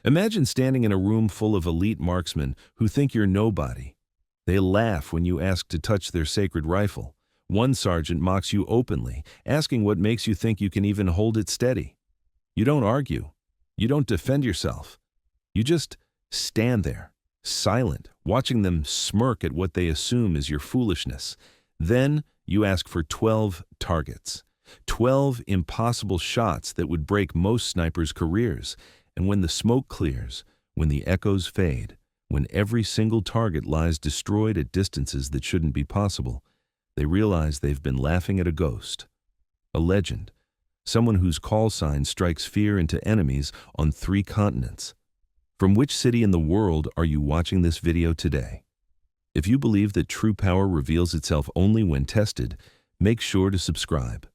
Imagine standing in a room full of elite marksmen who think you're nobody. They laugh when you ask to touch their sacred rifle. One sergeant mocks you openly, asking what makes you think you can even hold it steady. You don't argue. You don't defend yourself. You just stand there, silent, watching them smirk at what they assume is your foolishness. Then you ask for 12 targets. 12 impossible shots that would break most snipers' careers. And when the smoke clears, when the echoes fade, when every single target lies destroyed at distances that shouldn't be possible, they realize they've been laughing at a ghost, a legend, someone whose call sign strikes fear into enemies on 3 continents. From which city in the world are you watching this video today? If you believe that true power reveals itself only when tested, make sure to subscribe.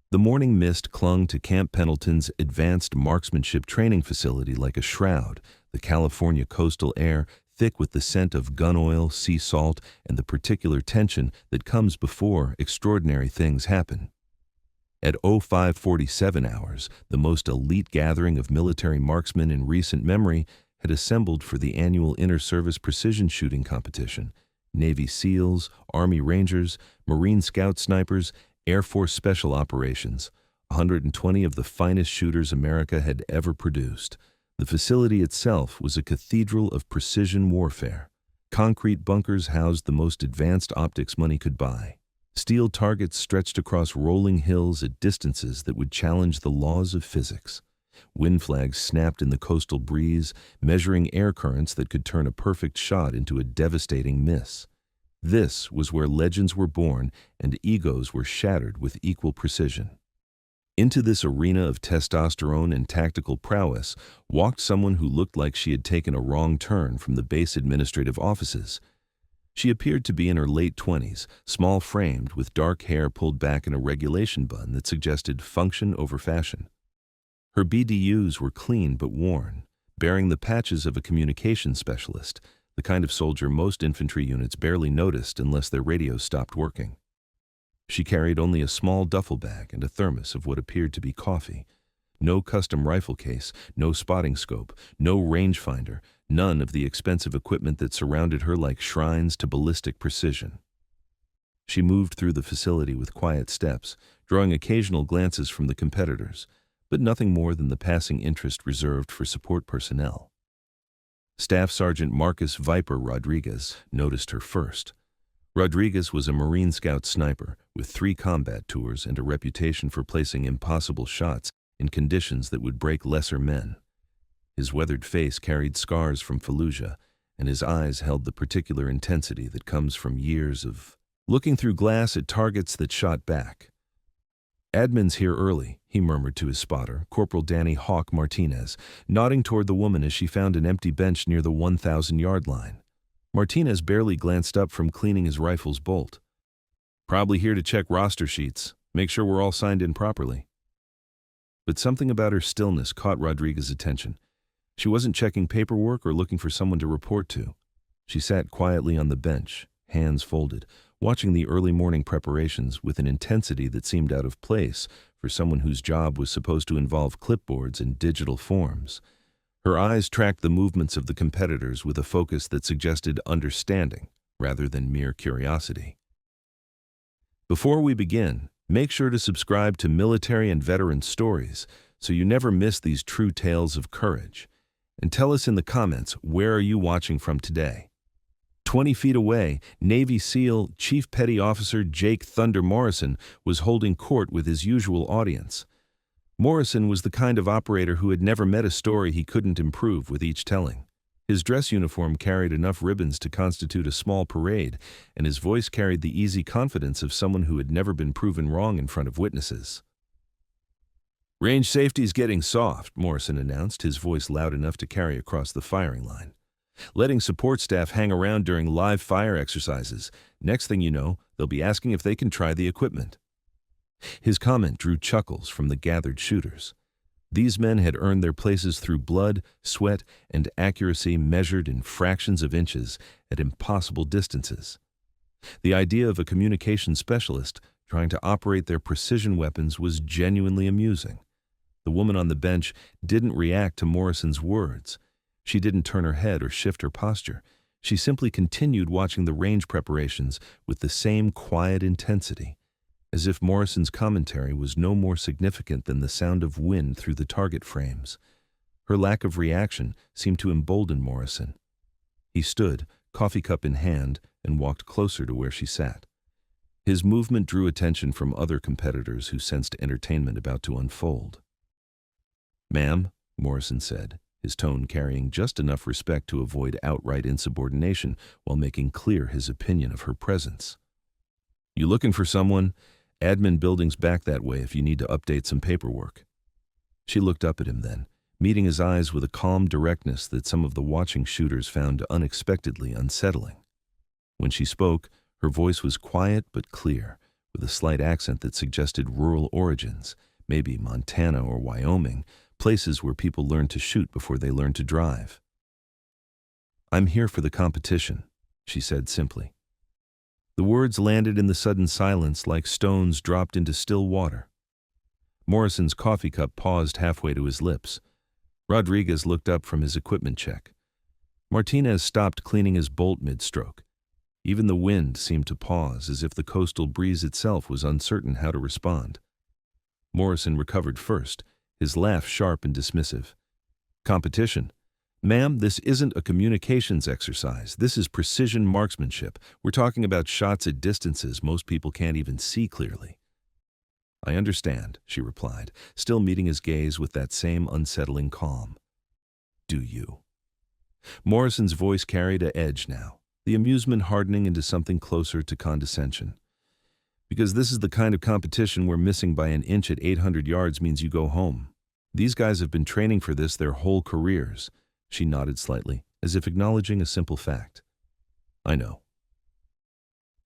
The morning mist clung to Camp Pendleton's advanced marksmanship training facility like a shroud, the California coastal air thick with the scent of gun oil, sea salt, and the particular tension that comes before extraordinary things happen. At 0547 hours, the most elite gathering of military marksmen in recent memory had assembled for the annual inter-service precision shooting competition. Navy SEALs, Army Rangers, Marine Scout snipers, Air Force Special Operations, 120 of the finest shooters America had ever produced. The facility itself was a cathedral of precision warfare. Concrete bunkers housed the most advanced optics money could buy. Steel targets stretched across rolling hills at distances that would challenge the laws of physics. Wind flags snapped in the coastal breeze, measuring air currents that could turn a perfect shot into a devastating miss. This was where legends were born and egos were shattered with equal precision. Into this arena of testosterone and tactical prowess walked someone who looked like she had taken a wrong turn from the base administrative offices. She appeared to be in her late 20s, small-framed, with dark hair pulled back in a regulation bun that suggested function over fashion. Her BDUs were clean but worn, bearing the patches of a communications specialist, the kind of soldier most infantry units barely noticed unless their radios stopped working. She carried only a small duffel bag and a thermos of what appeared to be coffee. No custom rifle case, no spotting scope, no rangefinder, none of the expensive equipment that surrounded her like shrines to ballistic precision. She moved through the facility with quiet steps, drawing occasional glances from the competitors, but nothing more than the passing interest reserved for support personnel. Staff Sergeant Marcus Viper Rodriguez noticed her first. Rodriguez was a Marine Scout sniper with 3 combat tours and a reputation for placing impossible shots in conditions that would break lesser men. His weathered face carried scars from Fallujah, and his eyes held the particular intensity that comes from years of looking through glass at targets that shot back. "Admin's here early," he murmured to his spotter, Corporal Danny Hawk Martinez, nodding toward the woman as she found an empty bench near the 1,000-yard line. Martinez barely glanced up from cleaning his rifle's bolt. "Probably here to check roster sheets, make sure we're all signed in properly." But something about her stillness caught Rodriguez's attention. She wasn't checking paperwork or looking for someone to report to. She sat quietly on the bench, hands folded, watching the early morning preparations with an intensity that seemed out of place for someone whose job was supposed to involve clipboards and digital forms. Her eyes tracked the movements of the competitors with a focus that suggested understanding rather than mere curiosity. Before we begin, make sure to subscribe to Military and Veteran Stories so you never miss these true tales of courage. And tell us in the comments, where are you watching from today? 20 feet away, Navy SEAL Chief Petty Officer Jake "Thunder" Morrison was holding court with his usual audience. Morrison was the kind of operator who had never met a story he couldn't improve with each telling. His dress uniform carried enough ribbons to constitute a small parade, and his voice carried the easy confidence of someone who had never been proven wrong in front of witnesses. "Range safety's getting soft," Morrison announced, his voice loud enough to carry across the firing line. "Letting support staff hang around during live fire exercises. Next thing you know, they'll be asking if they can try the equipment." His comment drew chuckles from the gathered shooters. These men had earned their places through blood, sweat, and accuracy measured in fractions of inches at impossible distances. The idea of a communications specialist trying to operate their precision weapons was genuinely amusing. The woman on the bench didn't react to Morrison's words. She didn't turn her head or shift her posture. She simply continued watching the range preparations with the same quiet intensity, as if Morrison's commentary was no more significant than the sound of wind through the target frames. Her lack of reaction seemed to embolden Morrison. He stood, coffee cup in hand, and walked closer to where she sat. His movement drew attention from other competitors who sensed entertainment about to unfold. "Ma'am," Morrison said, his tone carrying just enough respect to avoid outright insubordination while making clear his opinion of her presence. "You looking for someone? Admin building's back that way if you need to update some paperwork." She looked up at him then, meeting his eyes with a calm directness that some of the watching shooters found unexpectedly unsettling. When she spoke, her voice was quiet but clear, with a slight accent that suggested rural origins, maybe Montana or Wyoming, places where people learn to shoot before they learn to drive. "I'm here for the competition," she said simply. The words landed in the sudden silence like stones dropped into still water. Morrison's coffee cup paused halfway to his lips. Rodriguez looked up from his equipment check. Martinez stopped cleaning his bolt mid-stroke. Even the wind seemed to pause, as if the coastal breeze itself was uncertain how to respond. Morrison recovered first, his laugh sharp and dismissive. "Competition? Ma'am, this isn't a communications exercise. This is precision marksmanship. We're talking about shots at distances most people can't even see clearly." "I understand," she replied, still meeting his gaze with that same unsettling calm. "Do you?" Morrison's voice carried an edge now, the amusement hardening into something closer to condescension. "Because this is the kind of competition where missing by an inch at 800 yards means you go home. These guys have been training for this their whole careers." She nodded slightly, as if acknowledging a simple fact. "I know."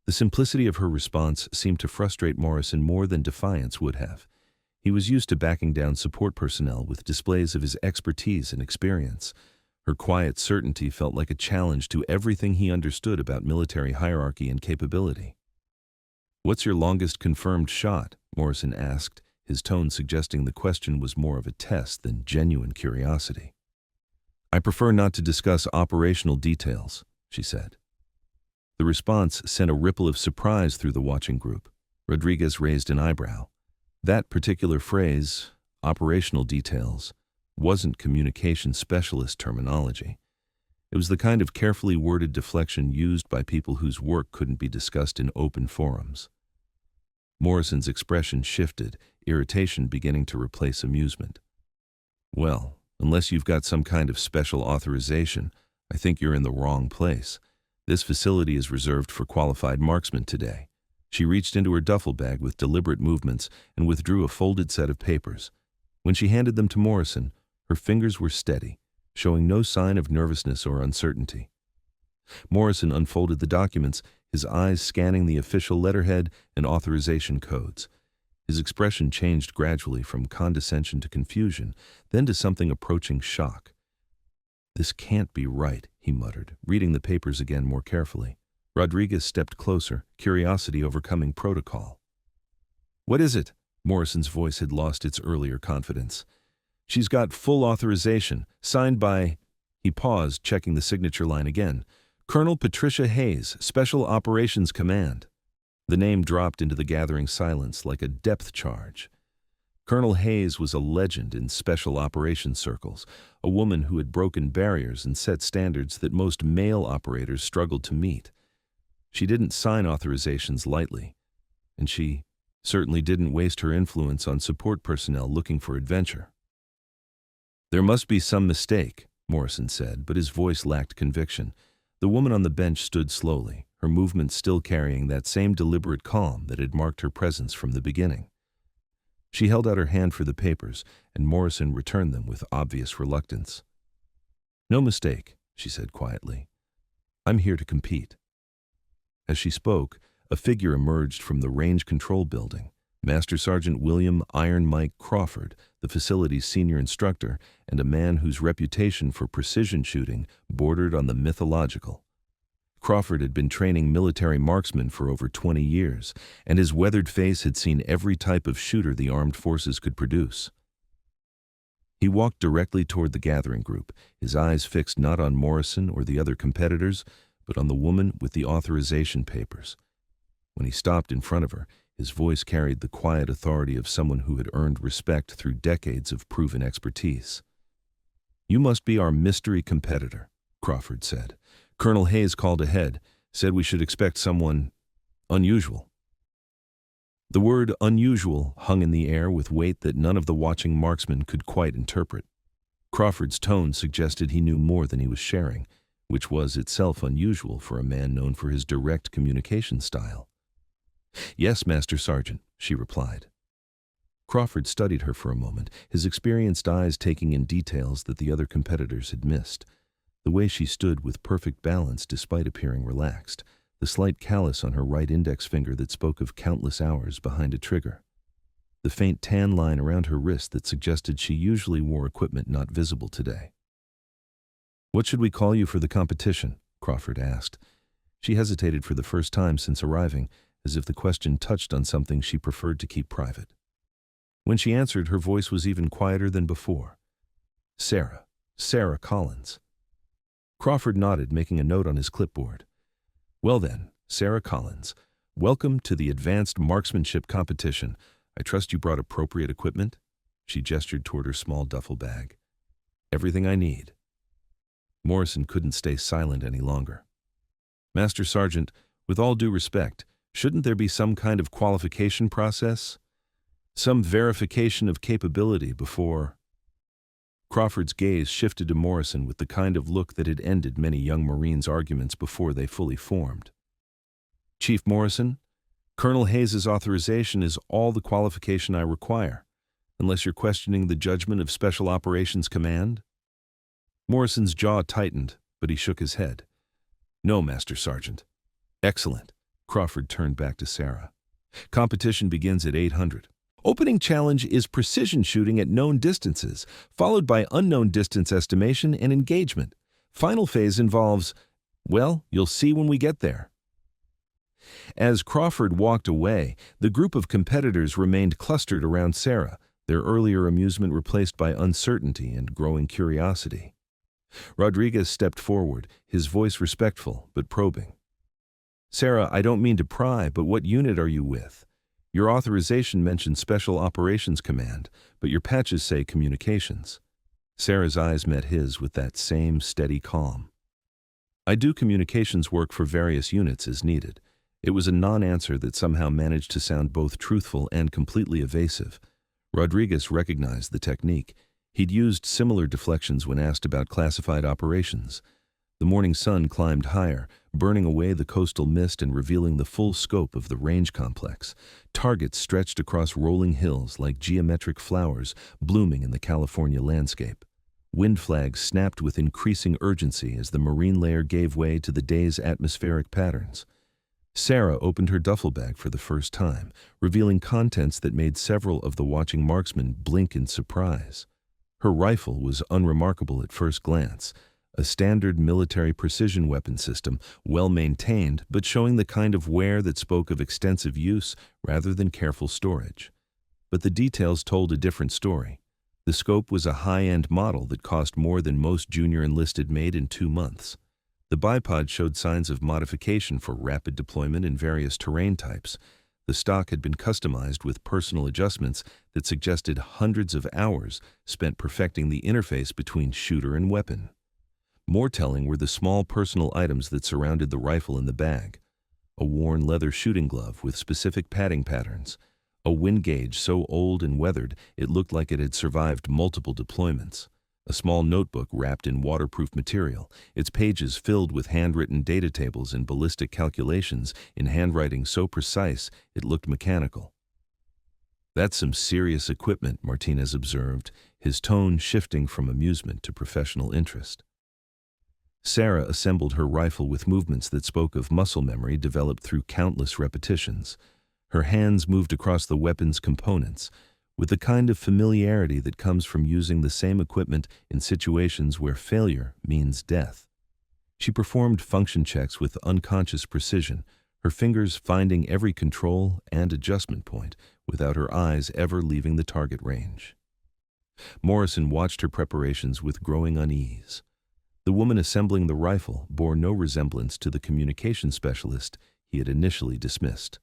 The simplicity of her response seemed to frustrate Morrison more than defiance would have. He was used to backing down support personnel with displays of his expertise and experience. Her quiet certainty felt like a challenge to everything he understood about military hierarchy and capability. "What's your longest confirmed shot?" Morrison asked, his tone suggesting the question was more of a test than genuine curiosity. "I prefer not to discuss operational details," she said. The response sent a ripple of surprise through the watching group. Rodriguez raised an eyebrow. That particular phrase, operational details, wasn't communication specialist terminology. It was the kind of carefully worded deflection used by people whose work couldn't be discussed in open forums. Morrison's expression shifted, irritation beginning to replace amusement. "Well, unless you've got some kind of special authorization, I think you're in the wrong place. This facility is reserved for qualified marksmen today." She reached into her duffel bag with deliberate movements and withdrew a folded set of papers. When she handed them to Morrison, her fingers were steady, showing no sign of nervousness or uncertainty. Morrison unfolded the documents, his eyes scanning the official letterhead and authorization codes. His expression changed gradually from condescension to confusion, then to something approaching shock. "This can't be right," he muttered, reading the papers again more carefully. Rodriguez stepped closer, curiosity overcoming protocol. "What is it?" Morrison's voice had lost its earlier confidence. "She's got full authorization, signed by—" He paused, checking the signature line again. "Colonel Patricia Hayes, Special Operations Command." The name dropped into the gathering silence like a depth charge. Colonel Hayes was a legend in special operations circles, a woman who had broken barriers and set standards that most male operators struggled to meet. She didn't sign authorizations lightly, and she certainly didn't waste her influence on support personnel looking for adventure. "There must be some mistake," Morrison said, but his voice lacked conviction. The woman on the bench stood slowly, her movements still carrying that same deliberate calm that had marked her presence from the beginning. She held out her hand for the papers, and Morrison returned them with obvious reluctance. "No mistake," she said quietly. "I'm here to compete." As she spoke, a figure emerged from the range control building, Master Sergeant William Iron Mike Crawford, the facility's senior instructor, and a man whose reputation for precision shooting bordered on the mythological. Crawford had been training military marksmen for over 20 years, and his weathered face had seen every type of shooter the armed forces could produce. He walked directly toward the gathering group, his eyes fixed not on Morrison or the other competitors, but on the woman with the authorization papers. When he stopped in front of her, his voice carried the quiet authority of someone who had earned respect through decades of proven expertise. "You must be our mystery competitor," Crawford said. "Colonel Hayes called ahead, said we should expect someone unusual." The word unusual hung in the air with weight that none of the watching marksmen could quite interpret. Crawford's tone suggested he knew more than he was sharing, which was itself unusual for a man known for his direct communication style. "Yes, Master Sergeant," she replied. Crawford studied her for a moment, his experienced eyes taking in details that the other competitors had missed. The way she stood with perfect balance despite appearing relaxed, the slight callus on her right index finger that spoke of countless hours behind a trigger, the faint tan line around her wrist that suggested she usually wore equipment not visible today. "What should we call you for the competition?" Crawford asked. She hesitated for the first time since arriving, as if the question touched on something she preferred to keep private. When she answered, her voice was even quieter than before. Sarah Collins." Crawford nodded, making a note on his clipboard. "Well then, Sarah Collins, welcome to the Advanced Marksmanship Competition. I trust you brought appropriate equipment?" She gestured toward her small duffel bag. "Everything I need." Morrison couldn't stay silent any longer. "Master Sergeant, with all due respect, shouldn't there be some kind of qualification process? Some verification of capability before—" Crawford's gaze shifted to Morrison with the kind of look that had ended many young Marines' arguments before they fully formed. "Chief Morrison, Colonel Hayes' authorization is all the qualification I require, unless you're questioning the judgment of Special Operations Command?" Morrison's jaw tightened, but he shook his head. "No, Master Sergeant." "Excellent." Crawford turned back to Sarah. "Competition begins at 800. Opening challenge is precision shooting at known distances, followed by unknown distance estimation and engagement. Final phase involves, well, you'll see when we get there." As Crawford walked away, the group of competitors remained clustered around Sarah, their earlier amusement replaced by uncertainty and growing curiosity. Rodriguez stepped forward, his voice respectful but probing. "Sarah, I don't mean to pry, but what unit are you with? Your authorization mentions Special Operations Command, but your patches say Communications." Sarah's eyes met his with that same steady calm. "I do communications work for various units as needed." It was a non-answer that somehow managed to sound both truthful and completely evasive. Rodriguez recognized the technique. He'd used similar deflections when asked about classified operations. The morning sun climbed higher, burning away the coastal mist and revealing the full scope of the range complex. Targets stretched across rolling hills like geometric flowers blooming in the California landscape. Wind flags snapped with increasing urgency as the marine layer gave way to the day's atmospheric patterns. Sarah opened her duffel bag for the first time, revealing contents that made several of the watching marksmen blink in surprise. Her rifle was unremarkable at first glance, a standard military precision weapon system, well maintained but showing the kind of wear that spoke of extensive use rather than careful storage. But the details told a different story. The scope was a high-end model that cost more than most junior enlisted made in 2 months. The bipod showed signs of modification for rapid deployment in various terrain types. The stock had been customized with personal adjustments that suggested hundreds of hours spent perfecting the interface between shooter and weapon. More telling were the small personal items that surrounded the rifle in the bag. A worn leather shooting glove with specific padding patterns. A wind gauge so old and weathered it looked like it had survived multiple deployments. A small notebook wrapped in waterproof material, its pages filled with handwritten data tables and ballistic calculations in handwriting so precise it looked mechanical. "That's some serious equipment," Martinez observed, his tone shifting from amusement to professional interest. Sarah assembled her rifle with movements that spoke of muscle memory developed through countless repetitions. Her hands moved across the weapon's components, with the kind of familiarity that comes from using the same equipment in situations where failure means death. She performed function checks with unconscious precision, her fingers finding every control and adjustment point without her eyes ever leaving the target range. Morrison watched her preparations with growing unease. The woman assembling the rifle bore no resemblance to the communication specialist he had initially dismissed.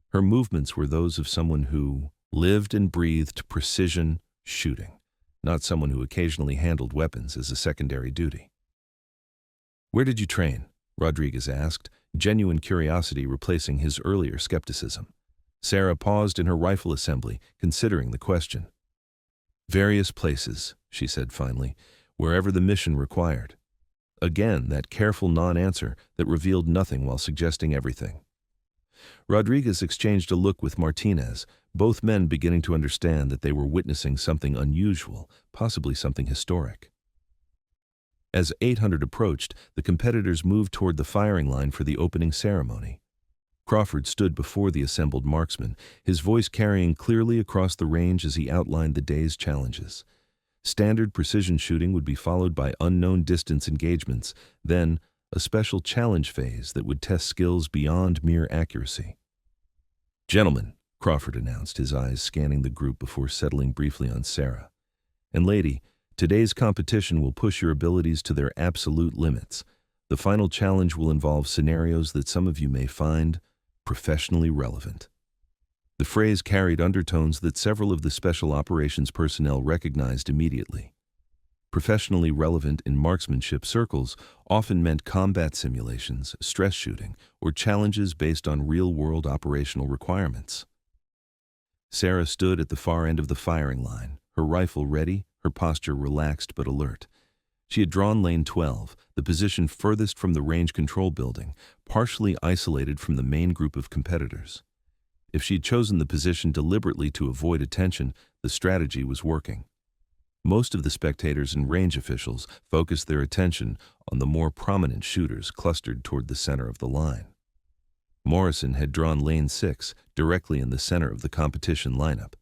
Her movements were those of someone who lived and breathed precision shooting, not someone who occasionally handled weapons as a secondary duty. "Where did you train?" Rodriguez asked, genuine curiosity replacing his earlier skepticism. Sarah paused in her rifle assembly, considering the question. "Various places," she said finally, "wherever the mission required." Again, that careful non-answer that revealed nothing while suggesting everything. Rodriguez exchanged a look with Martinez, both men beginning to understand that they were witnessing something unusual, possibly something historic. As 800 approached, the competitors moved toward the firing line for the opening ceremony. Crawford stood before the assembled marksmen, his voice carrying clearly across the range as he outlined the day's challenges. Standard precision shooting would be followed by unknown distance engagements, then a special challenge phase that would test skills beyond mere accuracy. "Gentlemen," Crawford announced, his eyes scanning the group before settling briefly on Sarah. "And lady, today's competition will push your abilities to their absolute limits. The final challenge will involve scenarios that some of you may find professionally relevant." The phrase carried undertones that several of the special operations personnel recognized immediately. Professionally relevant in marksmanship circles often meant combat simulations, stress shooting, or challenges based on real-world operational requirements. Sarah stood at the far end of the firing line, her rifle ready, her posture relaxed but alert. She had drawn lane 12, the position furthest from the range control building, partially isolated from the main group of competitors. If she had chosen the position deliberately to avoid attention, the strategy was working. Most of the spectators and range officials focused their attention on the more prominent shooters clustered toward the center of the line. Morrison had drawn lane 6, directly in the center of the competition lineup.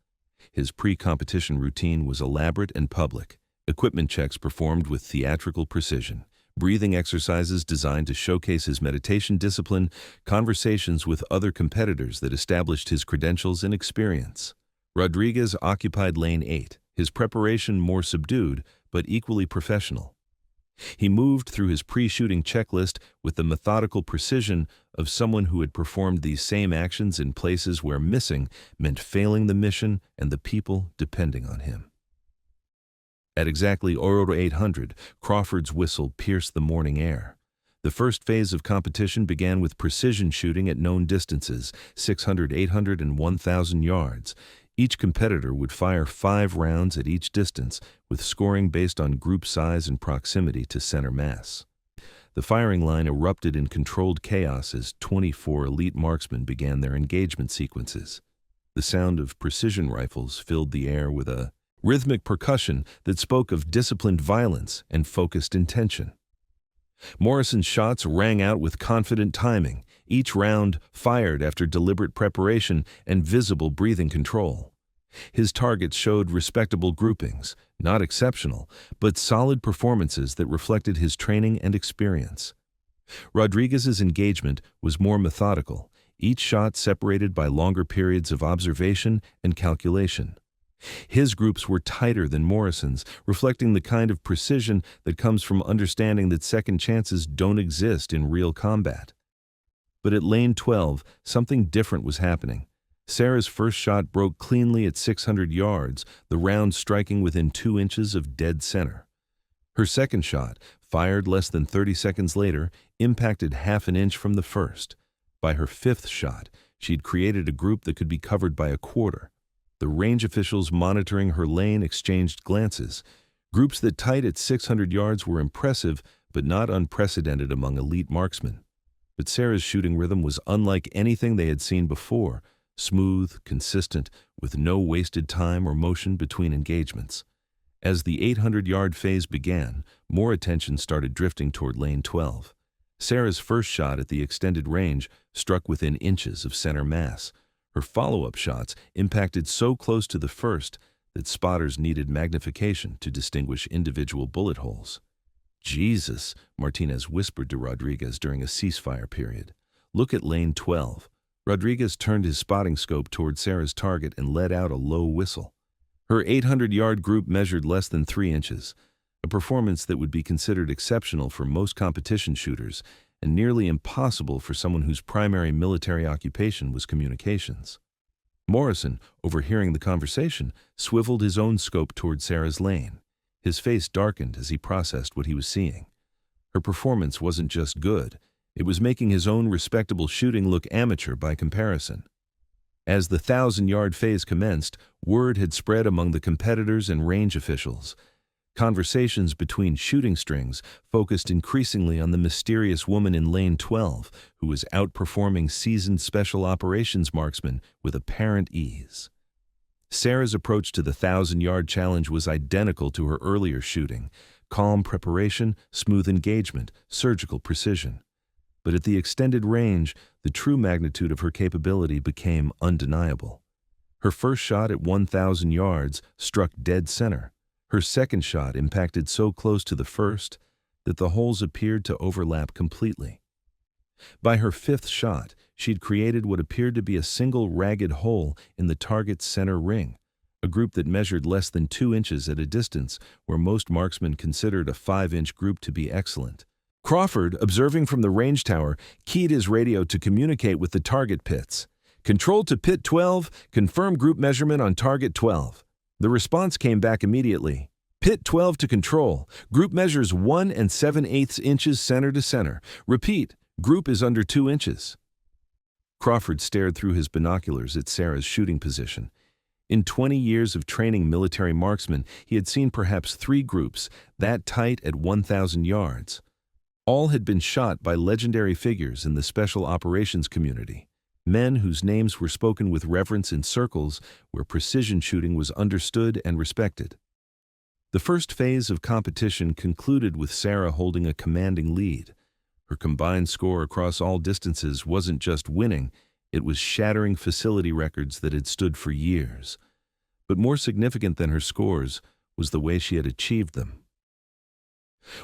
His pre-competition routine was elaborate and public, equipment checks performed with theatrical precision, breathing exercises designed to showcase his meditation discipline, conversations with other competitors that established his credentials and experience. Rodriguez occupied lane 8, his preparation more subdued but equally professional. He moved through his pre-shooting checklist with the methodical precision of someone who had performed these same actions in places where missing meant failing the mission and the people depending on him. At exactly 800, Crawford's whistle pierced the morning air. The first phase of competition began with precision shooting at known distances, 600, 800, and 1,000 yards. Each competitor would fire 5 rounds at each distance, with scoring based on group size and proximity to center mass. The firing line erupted in controlled chaos as 24 elite marksmen began their engagement sequences. The sound of precision rifles filled the air with a rhythmic percussion that spoke of disciplined violence and focused intention. Morrison's shots rang out with confident timing, each round fired after deliberate preparation and visible breathing control. His targets showed respectable groupings, not exceptional, but solid performances that reflected his training and experience. Rodriguez's engagement was more methodical, each shot separated by longer periods of observation and calculation. His groups were tighter than Morrison's, reflecting the kind of precision that comes from understanding that second chances don't exist in real combat. But at lane 12, something different was happening. Sarah's first shot broke cleanly at 600 yards, the round striking within 2 inches of dead center. Her second shot, fired less than 30 seconds later, impacted half an inch from the first. By her 5th shot, she'd created a group that could be covered by a quarter. The range officials monitoring her lane exchanged glances. Groups that tied at 600 yards were impressive, but not unprecedented among elite marksmen. But Sarah's shooting rhythm was unlike anything they had seen before, smooth, consistent, with no wasted time or motion between engagements. As the 800-yard phase began, more attention started drifting toward lane 12. Sarah's first shot at the extended range struck within inches of center mass. Her follow-up shots impacted so close to the first that spotters needed magnification to distinguish individual bullet holes. "Jesus," Martinez whispered to Rodriguez during a ceasefire period. "Look at lane 12. Rodriguez turned his spotting scope toward Sarah's target and let out a low whistle. Her 800-yard group measured less than 3 inches, a performance that would be considered exceptional for most competition shooters and nearly impossible for someone whose primary military occupation was communications. Morrison, overhearing the conversation, swiveled his own scope toward Sarah's lane. His face darkened as he processed what he was seeing. Her performance wasn't just good, it was making his own respectable shooting look amateur by comparison. As the 1,000-yard phase commenced, word had spread among the competitors and range officials. Conversations between shooting strings focused increasingly on the mysterious woman in Lane 12, who was outperforming seasoned special operations marksmen with apparent ease. Sarah's approach to the 1,000-yard challenge was identical to her earlier shooting: calm preparation, smooth engagement, surgical precision. But at the extended range, the true magnitude of her capability became undeniable. Her first shot at 1,000 yards struck dead center. Her second shot impacted so close to the first that the holes appeared to overlap completely. By her fifth shot, she'd created what appeared to be a single ragged hole in the target's center ring, a group that measured less than 2 inches at a distance where most marksmen considered a 5-inch group to be excellent. Crawford, observing from the range tower, keyed his radio to communicate with the target pits. "Control to pit 12, confirm group measurement on target 12. The response came back immediately. "Pit 12 to control. Group measures 1 7/8 inches center to center. Repeat, group is under 2 inches. Crawford stared through his binoculars at Sarah's shooting position. In 20 years of training military marksmen, he had seen perhaps 3 groups that tight at 1,000 yards. All had been shot by legendary figures in the special operations community, men whose names were spoken with reverence in circles where precision shooting was understood and respected. The first phase of competition concluded with Sarah holding a commanding lead. Her combined score across all distances wasn't just winning, it was shattering facility records that had stood for years. But more significant than her scores was the way she had achieved them.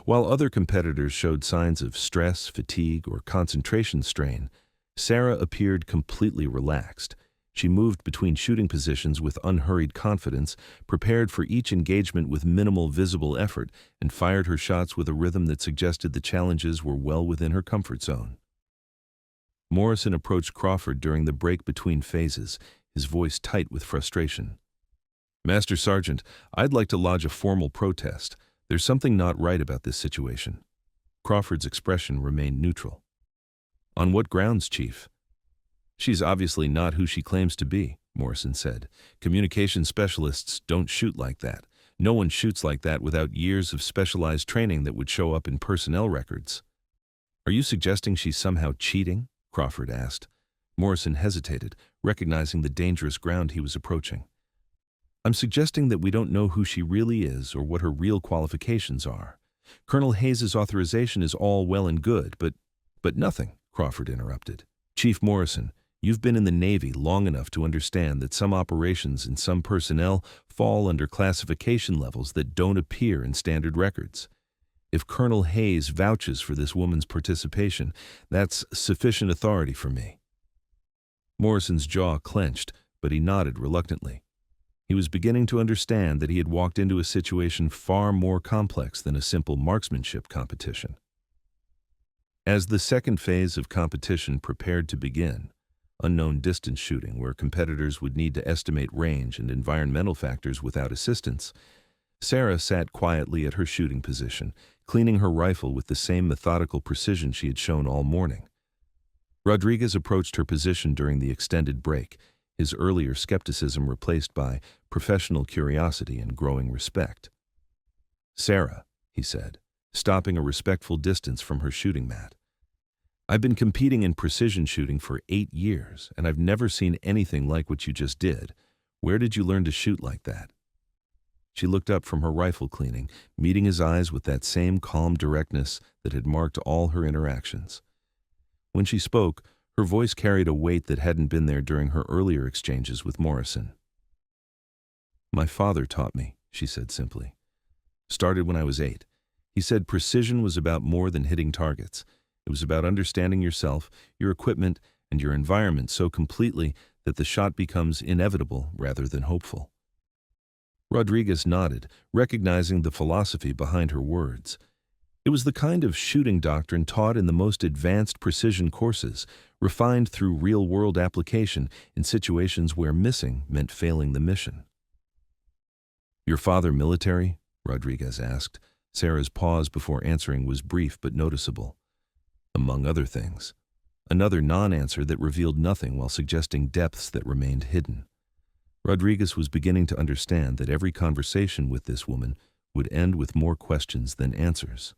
While other competitors showed signs of stress, fatigue, or concentration strain, Sarah appeared completely relaxed. She moved between shooting positions with unhurried confidence, prepared for each engagement with minimal visible effort, and fired her shots with a rhythm that suggested the challenges were well within her comfort zone. Morrison approached Crawford during the break between phases, his voice tight with frustration. "Master Sergeant, I'd like to lodge a formal protest. There's something not right about this situation." Crawford's expression remained neutral. "On what grounds, Chief?" "She's obviously not who she claims to be," Morrison said. "Communication specialists don't shoot like that. No one shoots like that without years of specialized training that would show up in personnel records." "Are you suggesting she's somehow cheating?" Crawford asked. Morrison hesitated, recognizing the dangerous ground he was approaching. "I'm suggesting that we don't know who she really is or what her real qualifications are. Colonel Hayes's authorization is all well and good, but nothing," Crawford interrupted. "Chief Morrison, you've been in the Navy long enough to understand that some operations and some personnel fall under classification levels that don't appear in standard records. If Colonel Hayes vouches for this woman's participation, that's sufficient authority for me." Morrison's jaw clenched, but he nodded reluctantly. He was beginning to understand that he had walked into a situation far more complex than a simple marksmanship competition. As the second phase of competition prepared to begin, unknown distance shooting where competitors would need to estimate range and environmental factors without assistance, Sarah sat quietly at her shooting position, cleaning her rifle with the same methodical precision she had shown all morning. Rodriguez approached her position during the extended break, his earlier skepticism replaced by professional curiosity and growing respect. "Sarah," he said, stopping a respectful distance from her shooting mat, "I've been competing in precision shooting for 8 years, and I've never seen anything like what you just did. Where did you learn to shoot like that?" She looked up from her rifle cleaning, meeting his eyes with that same calm directness that had marked all her interactions. When she spoke, her voice carried a weight that hadn't been there during her earlier exchanges with Morrison. "My father taught me," she said simply. "Started when I was 8. He said precision was about more than hitting targets. It was about understanding yourself, your equipment, and your environment so completely that the shot becomes inevitable rather than hopeful." Rodriguez nodded, recognizing the philosophy behind her words. It was the kind of shooting doctrine taught in the most advanced precision courses, refined through real-world application in situations where missing meant failing the mission. "Your father military?" Rodriguez asked. Sarah's pause before answering was brief but noticeable. "Among other things." Another non-answer that revealed nothing while suggesting depths that remained hidden. Rodriguez was beginning to understand that every conversation with this woman would end with more questions than answers.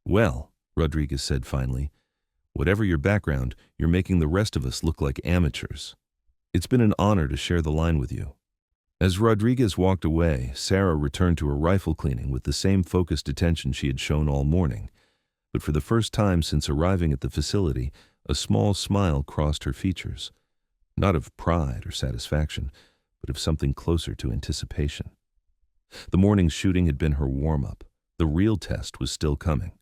"Well," Rodriguez said finally, "whatever your background, you're making the rest of us look like amateurs. It's been an honor to share the line with you." As Rodriguez walked away, Sarah returned to her rifle cleaning with the same focused attention she had shown all morning. But for the first time since arriving at the facility, a small smile crossed her features. Not of pride or satisfaction, but of something closer to anticipation. The morning's shooting had been her warm-up. The real test was still coming.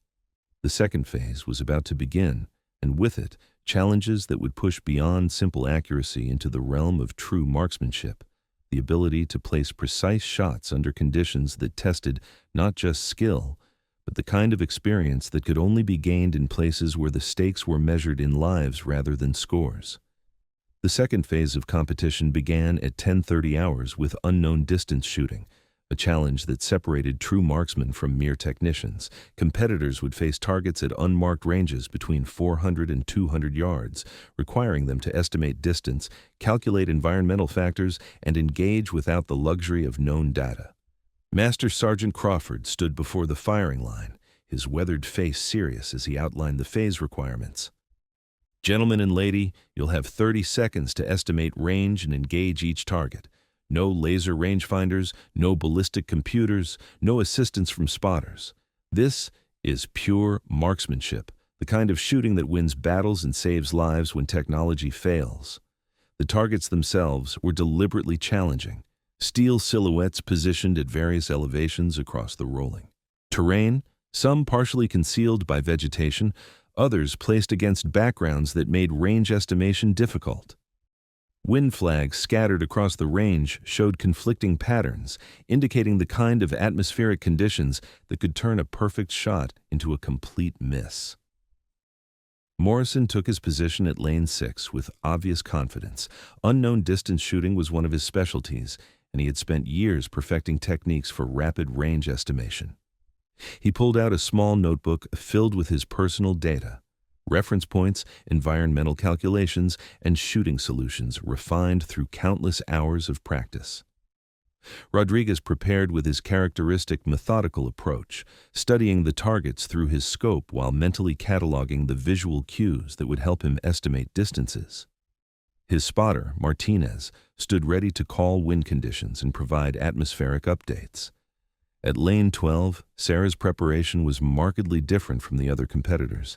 The second phase was about to begin, and with it, challenges that would push beyond simple accuracy into the realm of true marksmanship, the ability to place precise shots under conditions that tested not just skill, but the kind of experience that could only be gained in places where the stakes were measured in lives rather than scores. The second phase of competition began at 10:30 hours with unknown distance shooting, a challenge that separated true marksmen from mere technicians. Competitors would face targets at unmarked ranges between 400 and 200 yards, requiring them to estimate distance, calculate environmental factors, and engage without the luxury of known data. Master Sergeant Crawford stood before the firing line, his weathered face serious as he outlined the phase requirements. "Gentlemen and lady, you'll have 30 seconds to estimate range and engage each target. No laser rangefinders, no ballistic computers, no assistance from spotters. This is pure marksmanship, the kind of shooting that wins battles and saves lives when technology fails." The targets themselves were deliberately challenging, steel silhouettes positioned at various elevations across the rolling terrain, some partially concealed by vegetation, others placed against backgrounds that made range estimation difficult. Wind flags scattered across the range showed conflicting patterns, indicating the kind of atmospheric conditions that could turn a perfect shot into a complete miss. Morrison took his position at lane 6 with obvious confidence. Unknown distance shooting was one of his specialties, and he had spent years perfecting techniques for rapid range estimation. He pulled out a small notebook filled with his personal data, reference points, environmental calculations, and shooting solutions refined through countless hours of practice. Rodriguez prepared with his characteristic methodical approach, studying the targets through his scope while mentally cataloging the visual cues that would help him estimate distances. His spotter, Martinez, stood ready to call wind conditions and provide atmospheric updates. At lane 12, Sarah's preparation was markedly different from the other competitors.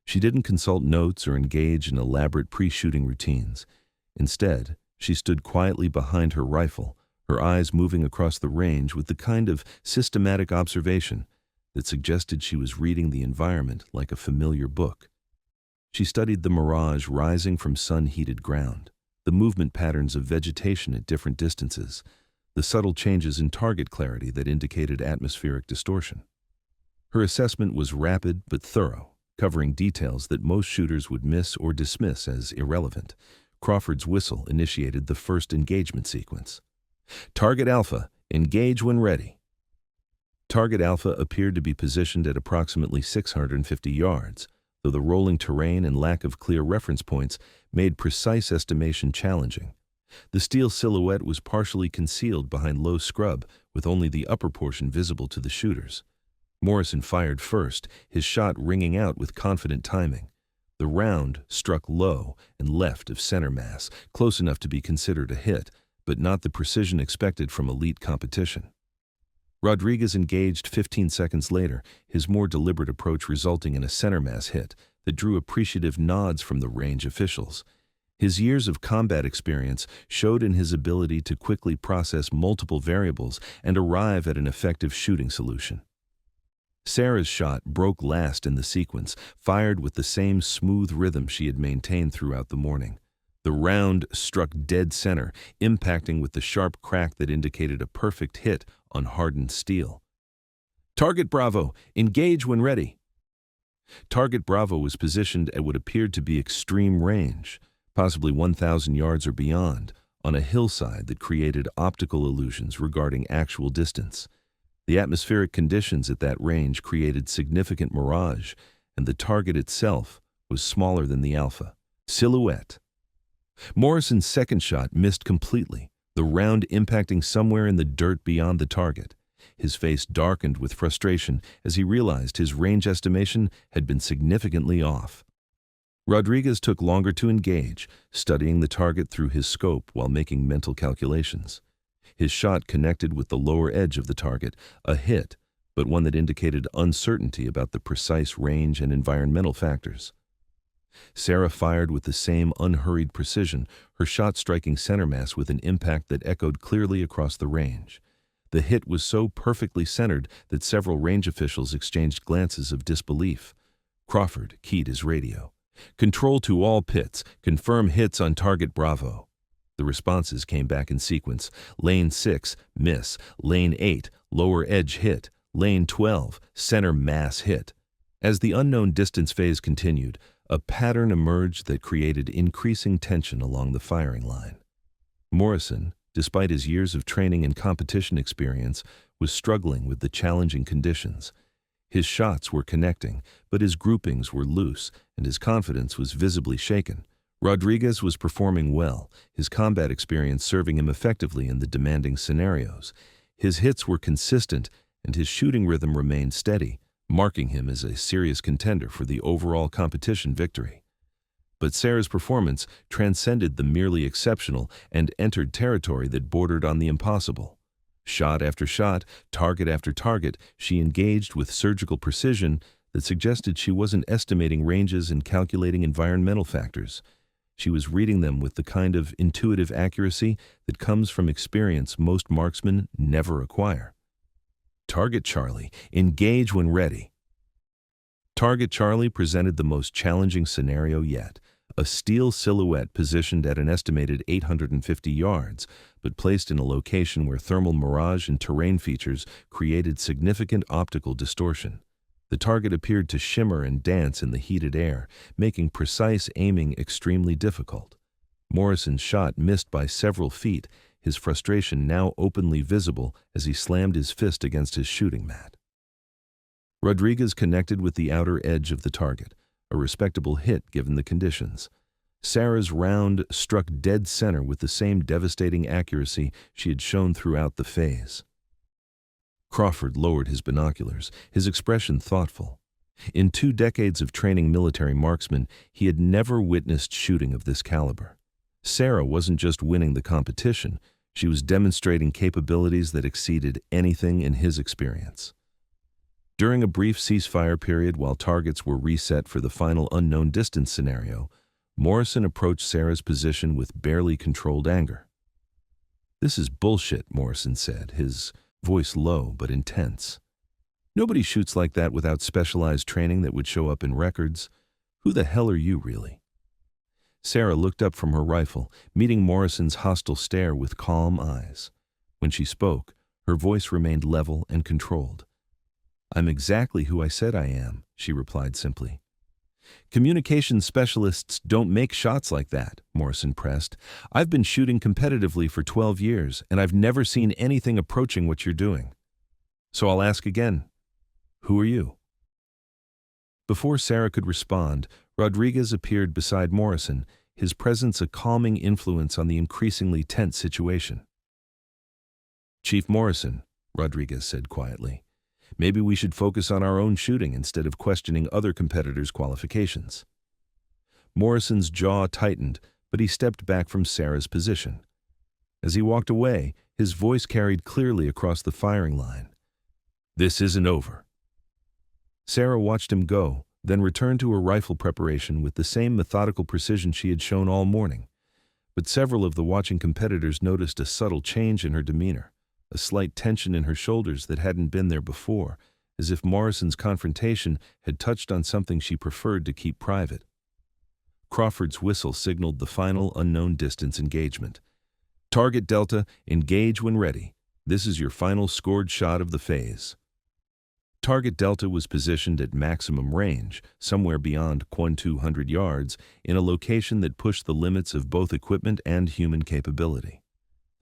She didn't consult notes or engage in elaborate pre-shooting routines. Instead, she stood quietly behind her rifle, her eyes moving across the range with the kind of systematic observation that suggested she was reading the environment like a familiar book. She studied the mirage rising from sun-heated ground, the movement patterns of vegetation at different distances, the subtle changes in target clarity that indicated atmospheric distortion. Her assessment was rapid but thorough, covering details that most shooters would miss or dismiss as irrelevant. Crawford's whistle initiated the first engagement sequence. "Target Alpha, engage when ready." Target Alpha appeared to be positioned at approximately 650 yards, though the rolling terrain and lack of clear reference points made precise estimation challenging. The steel silhouette was partially concealed behind low scrub, with only the upper portion visible to the shooters. Morrison fired first, his shot ringing out with confident timing. The round struck low and left of center mass, close enough to be considered a hit, but not the precision expected from elite competition. Rodriguez engaged 15 seconds later, his more deliberate approach resulting in a center mass hit that drew appreciative nods from the range officials. His years of combat experience showed in his ability to quickly process multiple variables and arrive at an effective shooting solution. Sarah's shot broke last in the sequence, fired with the same smooth rhythm she had maintained throughout the morning. The round struck dead center, impacting with the sharp crack that indicated a perfect hit on hardened steel. "Target Bravo, engage when ready." Target Bravo was positioned at what appeared to be extreme range, possibly 1,000 yards or beyond, on a hillside that created optical illusions regarding actual distance. The atmospheric conditions at that range created significant mirage, and the target itself was smaller than the Alpha. Silhouette. Morrison's second shot missed completely, the round impacting somewhere in the dirt beyond the target. His face darkened with frustration as he realized his range estimation had been significantly off. Rodriguez took longer to engage, studying the target through his scope while making mental calculations. His shot connected with the lower edge of the target, a hit, but one that indicated uncertainty about the precise range and environmental factors. Sarah fired with the same unhurried precision, her shot striking center mass with an impact that echoed clearly across the range. The hit was so perfectly centered that several range officials exchanged glances of disbelief. Crawford keyed his radio. "Control to all pits. Confirm hits on target Bravo." The responses came back in sequence. Lane 6, miss. Lane 8, lower edge hit. Lane 12, center mass hit. As the unknown distance phase continued, a pattern emerged that created increasing tension along the firing line. Morrison, despite his years of training and competition experience, was struggling with the challenging conditions. His shots were connecting, but his groupings were loose, and his confidence was visibly shaken. Rodriguez was performing well, his combat experience serving him effectively in the demanding scenarios. His hits were consistent, and his shooting rhythm remained steady, marking him as a serious contender for the overall competition victory. But Sarah's performance transcended the merely exceptional and entered territory that bordered on the impossible. Shot after shot, target after target, she engaged with surgical precision that suggested she wasn't estimating ranges and calculating environmental factors. She was reading them with the kind of intuitive accuracy that comes from experience most marksmen never acquire. Target Charlie, engage when ready. Target Charlie presented the most challenging scenario yet. A steel silhouette positioned at an estimated 850 yards, but placed in a location where thermal mirage and terrain features created significant optical distortion. The target appeared to shimmer and dance in the heated air, making precise aiming extremely difficult. Morrison's shot missed by several feet, his frustration now openly visible as he slammed his fist against his shooting mat. Rodriguez connected with the outer edge of the target, a respectable hit given the conditions. Sarah's round struck dead center with the same devastating accuracy she had shown throughout the phase. Crawford lowered his binoculars, his expression thoughtful. In 2 decades of training military marksmen, he had never witnessed shooting of this caliber. Sarah wasn't just winning the competition, she was demonstrating capabilities that exceeded anything in his experience. During a brief ceasefire period while targets were reset for the final unknown distance scenario, Morrison approached Sarah's position with barely controlled anger. "This is bullshit," Morrison said, his voice low but intense. "Nobody shoots like that without specialized training that would show up in records. Who the hell are you, really?" Sarah looked up from her rifle, meeting Morrison's hostile stare with calm eyes. When she spoke, her voice remained level and controlled. "I'm exactly who I said I am," she replied simply. "Communications specialists don't make shots like that," Morrison pressed. "I've been shooting competitively for 12 years, and I've never seen anything approaching what you're doing. So I'll ask again, who are you?" Before Sarah could respond, Rodriguez appeared beside Morrison, his presence a calming influence on the increasingly tense situation. "Chief Morrison," Rodriguez said quietly, "maybe we should focus on our own shooting instead of questioning other competitors' qualifications." Morrison's jaw tightened, but he stepped back from Sarah's position. As he walked away, his voice carried clearly across the firing line. "This isn't over." Sarah watched him go, then returned to her rifle preparation with the same methodical precision she had shown all morning. But several of the watching competitors noticed a subtle change in her demeanor, a slight tension in her shoulders that hadn't been there before, as if Morrison's confrontation had touched on something she preferred to keep private. Crawford's whistle signaled the final unknown distance engagement. Target Delta, engage when ready. This is your final scored shot of the phase. Target Delta was positioned at maximum range, somewhere beyond 200 yards, in a location that pushed the limits of both equipment and human capability.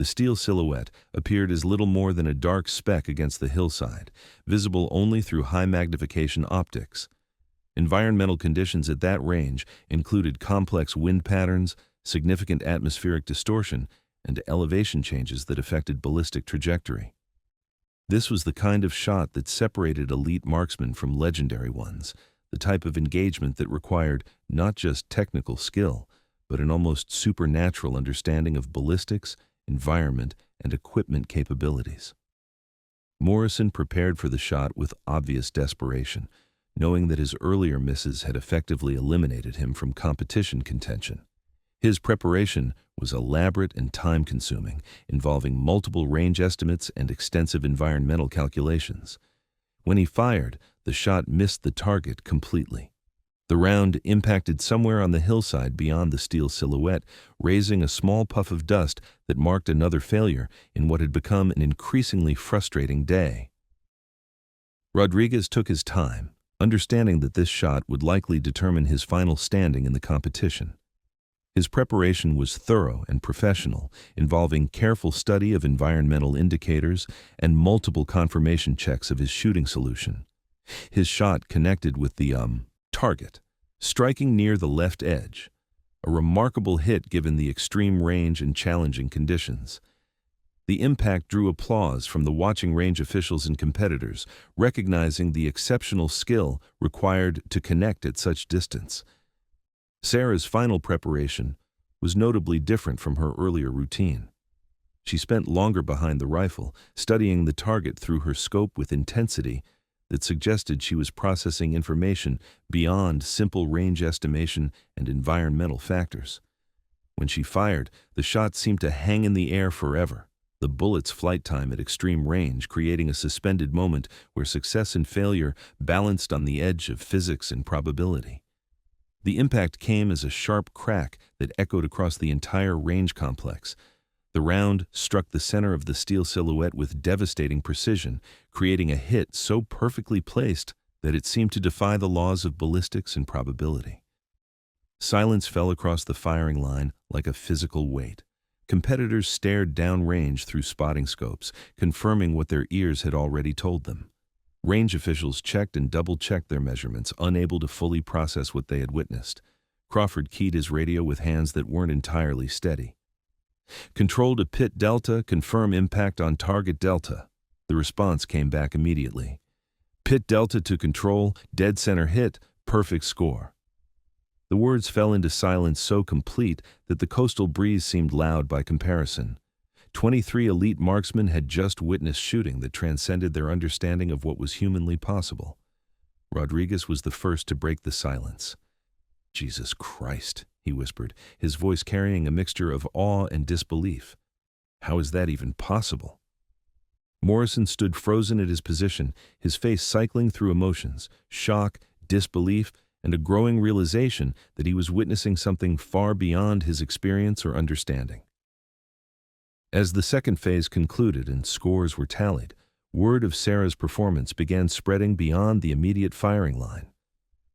The steel silhouette appeared as little more than a dark speck against the hillside, visible only through high-magnification optics. Environmental conditions at that range included complex wind patterns, significant atmospheric distortion, and elevation changes that affected ballistic trajectory. This was the kind of shot that separated elite marksmen from legendary ones, the type of engagement that required not just technical skill, but an almost supernatural understanding of ballistics, environment, and equipment capabilities. Morrison prepared for the shot with obvious desperation, knowing that his earlier misses had effectively eliminated him from competition contention. His preparation was elaborate and time-consuming, involving multiple range estimates and extensive environmental calculations. When he fired, the shot missed the target completely. The round impacted somewhere on the hillside beyond the steel silhouette, raising a small puff of dust that marked another failure in what had become an increasingly frustrating day. Rodriguez took his time, understanding that this shot would likely determine his final standing in the competition. His preparation was thorough and professional, involving careful study of environmental indicators and multiple confirmation checks of his shooting solution. His shot connected with the target, striking near the left edge, a remarkable hit given the extreme range and challenging conditions. The impact drew applause from the watching range officials and competitors, recognizing the exceptional skill required to connect at such distance. Sarah's final preparation was notably different from her earlier routine. She spent longer behind the rifle, studying the target through her scope with intensity that suggested she was processing information beyond simple range estimation and environmental factors. When she fired, the shot seemed to hang in the air forever, the bullet's flight time at extreme range creating a suspended moment where success and failure balanced on the edge of physics and probability. The impact came as a sharp crack that echoed across the entire range complex. The round struck the center of the steel silhouette with devastating precision, creating a hit so perfectly placed that it seemed to defy the laws of ballistics and probability. Silence fell across the firing line like a physical weight. Competitors stared downrange through spotting scopes, confirming what their ears had already told them. Range officials checked and double-checked their measurements, unable to fully process what they had witnessed. Crawford keyed his radio with hands that weren't entirely steady. Control to Pit Delta, confirm impact on target Delta. The response came back immediately. Pit Delta to control, dead center hit, perfect score. The words fell into silence so complete that the coastal breeze seemed loud by comparison. 23 elite marksmen had just witnessed shooting that transcended their understanding of what was humanly possible. Rodriguez was the first to break the silence. "Jesus Christ," he whispered, his voice carrying a mixture of awe and disbelief. "How is that even possible?" Morrison stood frozen at his position, his face cycling through emotions, shock, disbelief, and a growing realization that he was witnessing something far beyond his experience or understanding. As the second phase concluded and scores were tallied, word of Sarah's performance began spreading beyond the immediate firing line.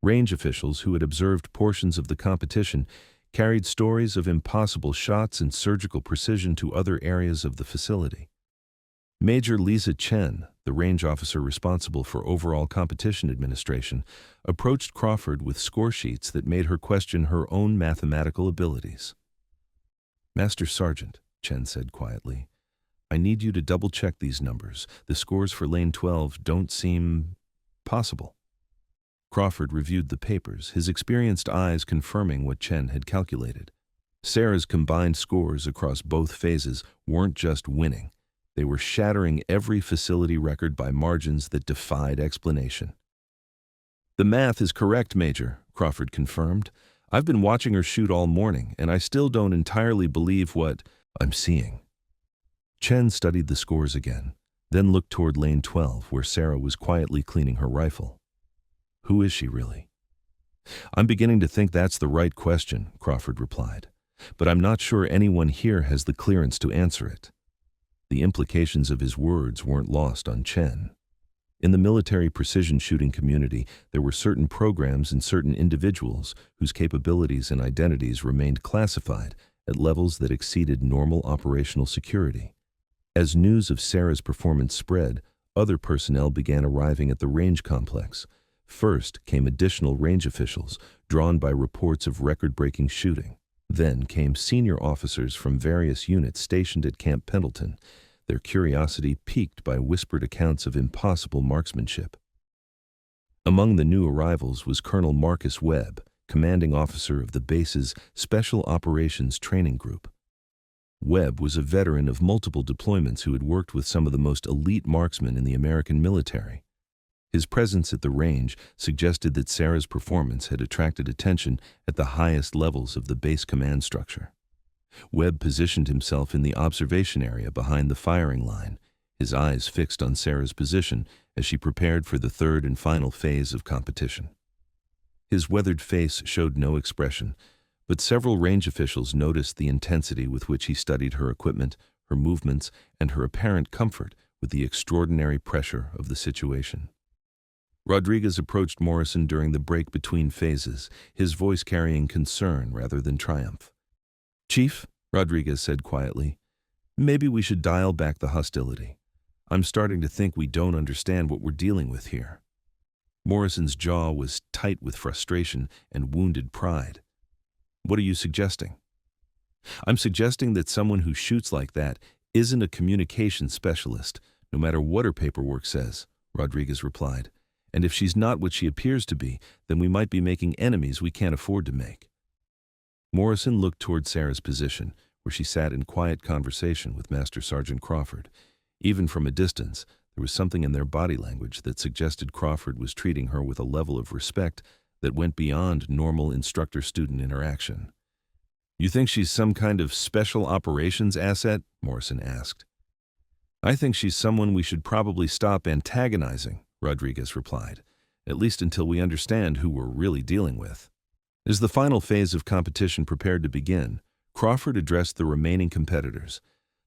Range officials who had observed portions of the competition carried stories of impossible shots and surgical precision to other areas of the facility. Major Lisa Chen, the range officer responsible for overall competition administration, approached Crawford with score sheets that made her question her own mathematical abilities. "Master Sergeant," Chen said quietly, "I need you to double-check these numbers. The scores for Lane 12 don't seem possible." Crawford reviewed the papers, his experienced eyes confirming what Chen had calculated. Sarah's combined scores across both phases weren't just winning. They were shattering every facility record by margins that defied explanation. "The math is correct, Major," Crawford confirmed. "I've been watching her shoot all morning, and I still don't entirely believe what I'm seeing." Chen studied the scores again, then looked toward Lane 12, where Sarah was quietly cleaning her rifle. "Who is she really?" I'm beginning to think that's the right question, Crawford replied. But I'm not sure anyone here has the clearance to answer it. The implications of his words weren't lost on Chen. In the military precision shooting community, there were certain programs and certain individuals whose capabilities and identities remained classified at levels that exceeded normal operational security. As news of Sarah's performance spread, other personnel began arriving at the range complex. First came additional range officials, drawn by reports of record-breaking shooting. Then came senior officers from various units stationed at Camp Pendleton, their curiosity piqued by whispered accounts of impossible marksmanship. Among the new arrivals was Colonel Marcus Webb, commanding officer of the base's Special Operations Training Group. Webb was a veteran of multiple deployments who had worked with some of the most elite marksmen in the American military. His presence at the range suggested that Sarah's performance had attracted attention at the highest levels of the base command structure. Webb positioned himself in the observation area behind the firing line, his eyes fixed on Sarah's position as she prepared for the third and final phase of competition. His weathered face showed no expression, but several range officials noticed the intensity with which he studied her equipment, her movements, and her apparent comfort with the extraordinary pressure of the situation. Rodriguez approached Morrison during the break between phases, his voice carrying concern rather than triumph. "Chief," Rodriguez said quietly, "maybe we should dial back the hostility. I'm starting to think we don't understand what we're dealing with here." Morrison's jaw was tight with frustration and wounded pride. "What are you suggesting?" "I'm suggesting that someone who shoots like that isn't a communications specialist, no matter what her paperwork says," Rodriguez replied. "And if she's not what she appears to be, then we might be making enemies we can't afford to make." Morrison looked toward Sarah's position, where she sat in quiet conversation with Master Sergeant Crawford. Even from a distance, there was something in their body language that suggested Crawford was treating her with a level of respect that went beyond normal instructor-student interaction. "You think she's some kind of special operations asset?" Morrison asked. "I think she's someone we should probably stop antagonizing," Rodriguez replied, "at least until we understand who we're really dealing with." As the final phase of competition prepared to begin, Crawford addressed the remaining competitors.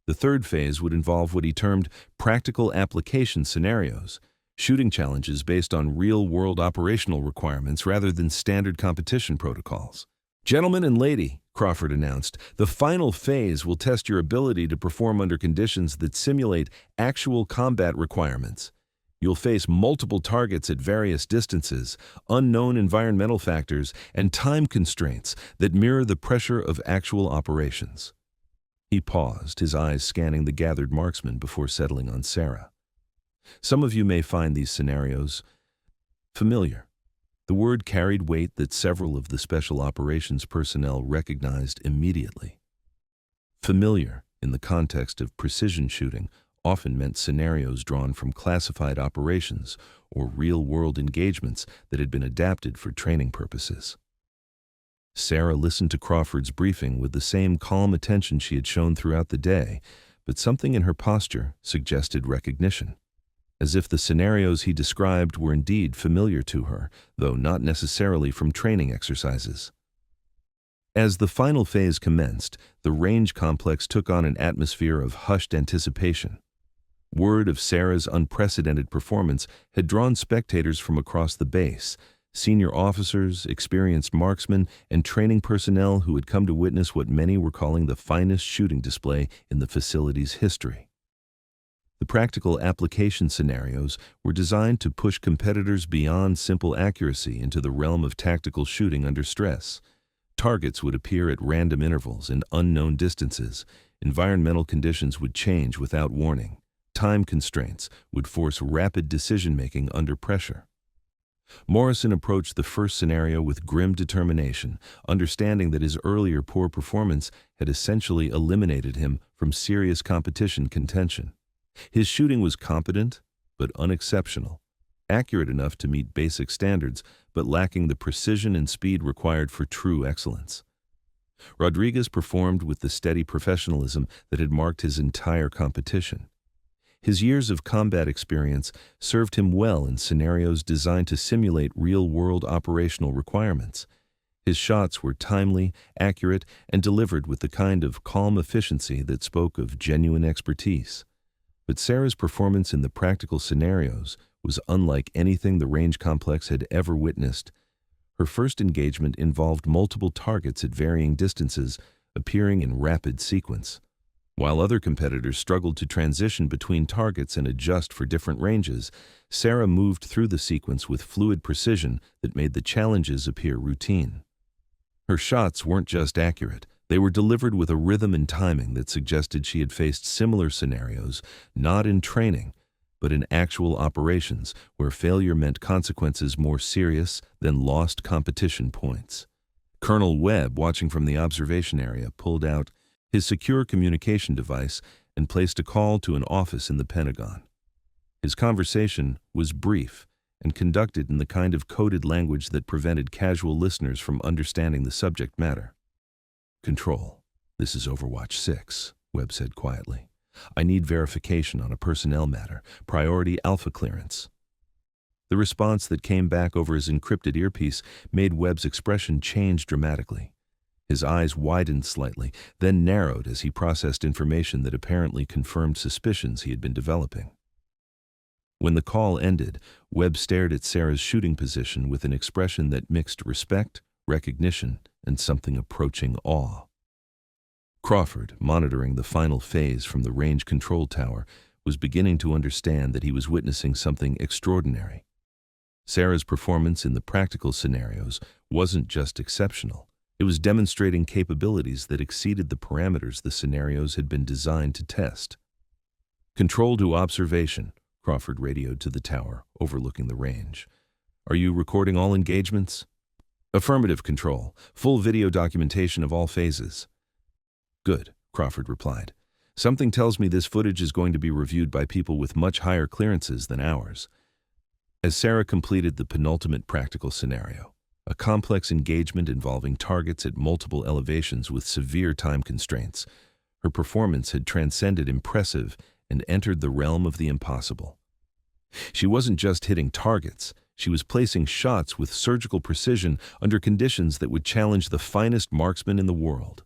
The third phase would involve what he termed practical application scenarios, shooting challenges based on real-world operational requirements rather than standard competition protocols. "Gentlemen and lady," Crawford announced, "the final phase will test your ability to perform under conditions that simulate actual combat requirements. You'll face multiple targets at various distances, unknown environmental factors, and time constraints that mirror the pressure of actual operations." He paused, his eyes scanning the gathered marksmen before settling on Sarah. "Some of you may find these scenarios familiar." The word carried weight that several of the special operations personnel recognized immediately. Familiar, in the context of precision shooting, often meant scenarios drawn from classified operations or real-world engagements that had been adapted for training purposes. Sarah listened to Crawford's briefing with the same calm attention she had shown throughout the day, but something in her posture suggested recognition, as if the scenarios he described were indeed familiar to her, though not necessarily from training exercises. As the final phase commenced, the range complex took on an atmosphere of hushed anticipation. Word of Sarah's unprecedented performance had drawn spectators from across the base, senior officers, experienced marksmen, and training personnel who had come to witness what many were calling the finest shooting display in the facility's history. The practical application scenarios were designed to push competitors beyond simple accuracy into the realm of tactical shooting under stress. Targets would appear at random intervals and unknown distances. Environmental conditions would change without warning. Time constraints would force rapid decision-making under pressure. Morrison approached the first scenario with grim determination, understanding that his earlier poor performance had essentially eliminated him from serious competition contention. His shooting was competent, but unexceptional, accurate enough to meet basic standards, but lacking the precision and speed required for true excellence. Rodriguez performed with the steady professionalism that had marked his entire competition. His years of combat experience served him well in scenarios designed to simulate real-world operational requirements. His shots were timely, accurate, and delivered with the kind of calm efficiency that spoke of genuine expertise. But Sarah's performance in the practical scenarios was unlike anything the range complex had ever witnessed. Her first engagement involved multiple targets at varying distances, appearing in rapid sequence. While other competitors struggled to transition between targets and adjust for different ranges, Sarah moved through the sequence with fluid precision that made the challenges appear routine. Her shots weren't just accurate, they were delivered with a rhythm and timing that suggested she had faced similar scenarios, not in training, but in actual operations where failure meant consequences more serious than lost competition points. Colonel Webb, watching from the observation area, pulled out his secure communication device and placed a call to an office in the Pentagon. His conversation was brief and conducted in the kind of coded language that prevented casual listeners from understanding the subject matter. "Control, this is Overwatch 6, Webb said quietly. "I need verification on a personnel matter, priority alpha clearance." The response that came back over his encrypted earpiece made Webb's expression change dramatically. His eyes widened slightly, then narrowed as he processed information that apparently confirmed suspicions he had been developing. When the call ended, Webb stared at Sarah's shooting position with an expression that mixed respect, recognition, and something approaching awe. Crawford, monitoring the final phase from the range control tower, was beginning to understand that he was witnessing something extraordinary. Sarah's performance in the practical scenarios wasn't just exceptional. It was demonstrating capabilities that exceeded the parameters the scenarios had been designed to test. "Control to observation," Crawford radioed to the tower, overlooking the range. "Are you recording all engagements?" "Affirmative, Control. Full video documentation of all phases." "Good," Crawford replied. "Something tells me this footage is going to be reviewed by people with much higher clearances than ours." As Sarah completed the penultimate practical scenario, a complex engagement involving targets at multiple elevations with severe time constraints, her performance had transcended impressive and entered the realm of the impossible. She wasn't just hitting targets, she was placing shots with surgical precision under conditions that would challenge the finest marksmen in the world.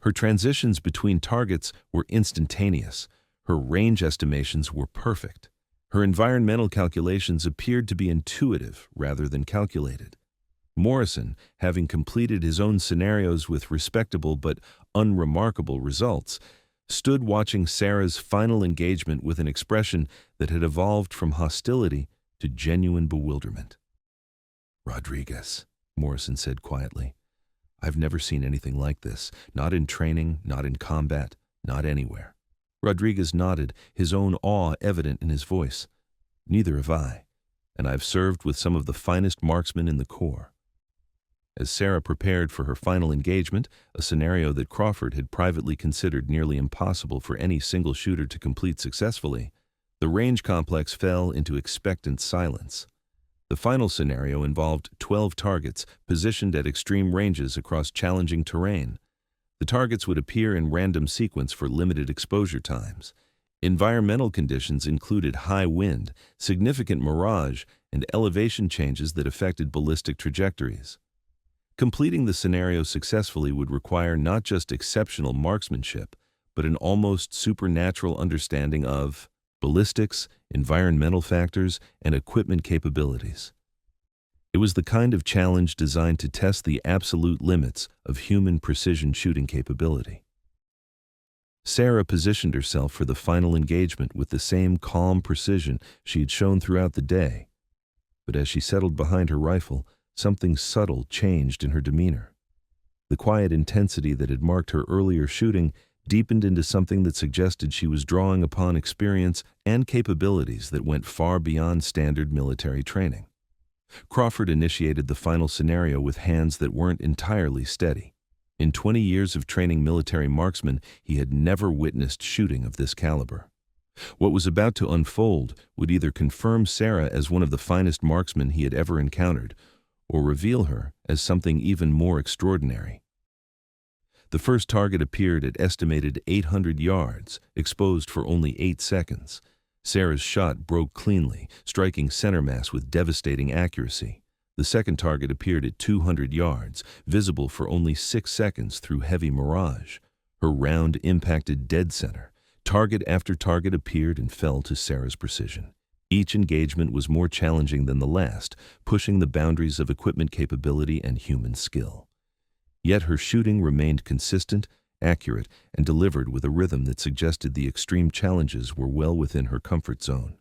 Her transitions between targets were instantaneous, her range estimations were perfect. Her environmental calculations appeared to be intuitive rather than calculated. Morrison, having completed his own scenarios with respectable but unremarkable results, stood watching Sarah's final engagement with an expression that had evolved from hostility to genuine bewilderment. "Rodriguez," Morrison said quietly, "I've never seen anything like this, not in training, not in combat, not anywhere." Rodriguez nodded, his own awe evident in his voice. "Neither have I, and I've served with some of the finest marksmen in the Corps." As Sarah prepared for her final engagement, a scenario that Crawford had privately considered nearly impossible for any single shooter to complete successfully, the range complex fell into expectant silence. The final scenario involved 12 targets positioned at extreme ranges across challenging terrain. The targets would appear in random sequence for limited exposure times. Environmental conditions included high wind, significant mirage, and elevation changes that affected ballistic trajectories. Completing the scenario successfully would require not just exceptional marksmanship, but an almost supernatural understanding of ballistics, environmental factors, and equipment capabilities. It was the kind of challenge designed to test the absolute limits of human precision shooting capability. Sarah positioned herself for the final engagement with the same calm precision she had shown throughout the day. But as she settled behind her rifle, something subtle changed in her demeanor. The quiet intensity that had marked her earlier shooting deepened into something that suggested she was drawing upon experience and capabilities that went far beyond standard military training. Crawford initiated the final scenario with hands that weren't entirely steady. In 20 years of training military marksmen, he had never witnessed shooting of this caliber. What was about to unfold would either confirm Sarah as one of the finest marksmen he had ever encountered, or reveal her as something even more extraordinary. The first target appeared at estimated 800 yards, exposed for only 8 seconds. Sarah's shot broke cleanly, striking center mass with devastating accuracy. The second target appeared at 200 yards, visible for only 6 seconds through heavy mirage. Her round impacted dead center. Target after target appeared and fell to Sarah's precision. Each engagement was more challenging than the last, pushing the boundaries of equipment capability and human skill. Yet her shooting remained consistent, accurate, and delivered with a rhythm that suggested the extreme challenges were well within her comfort zone.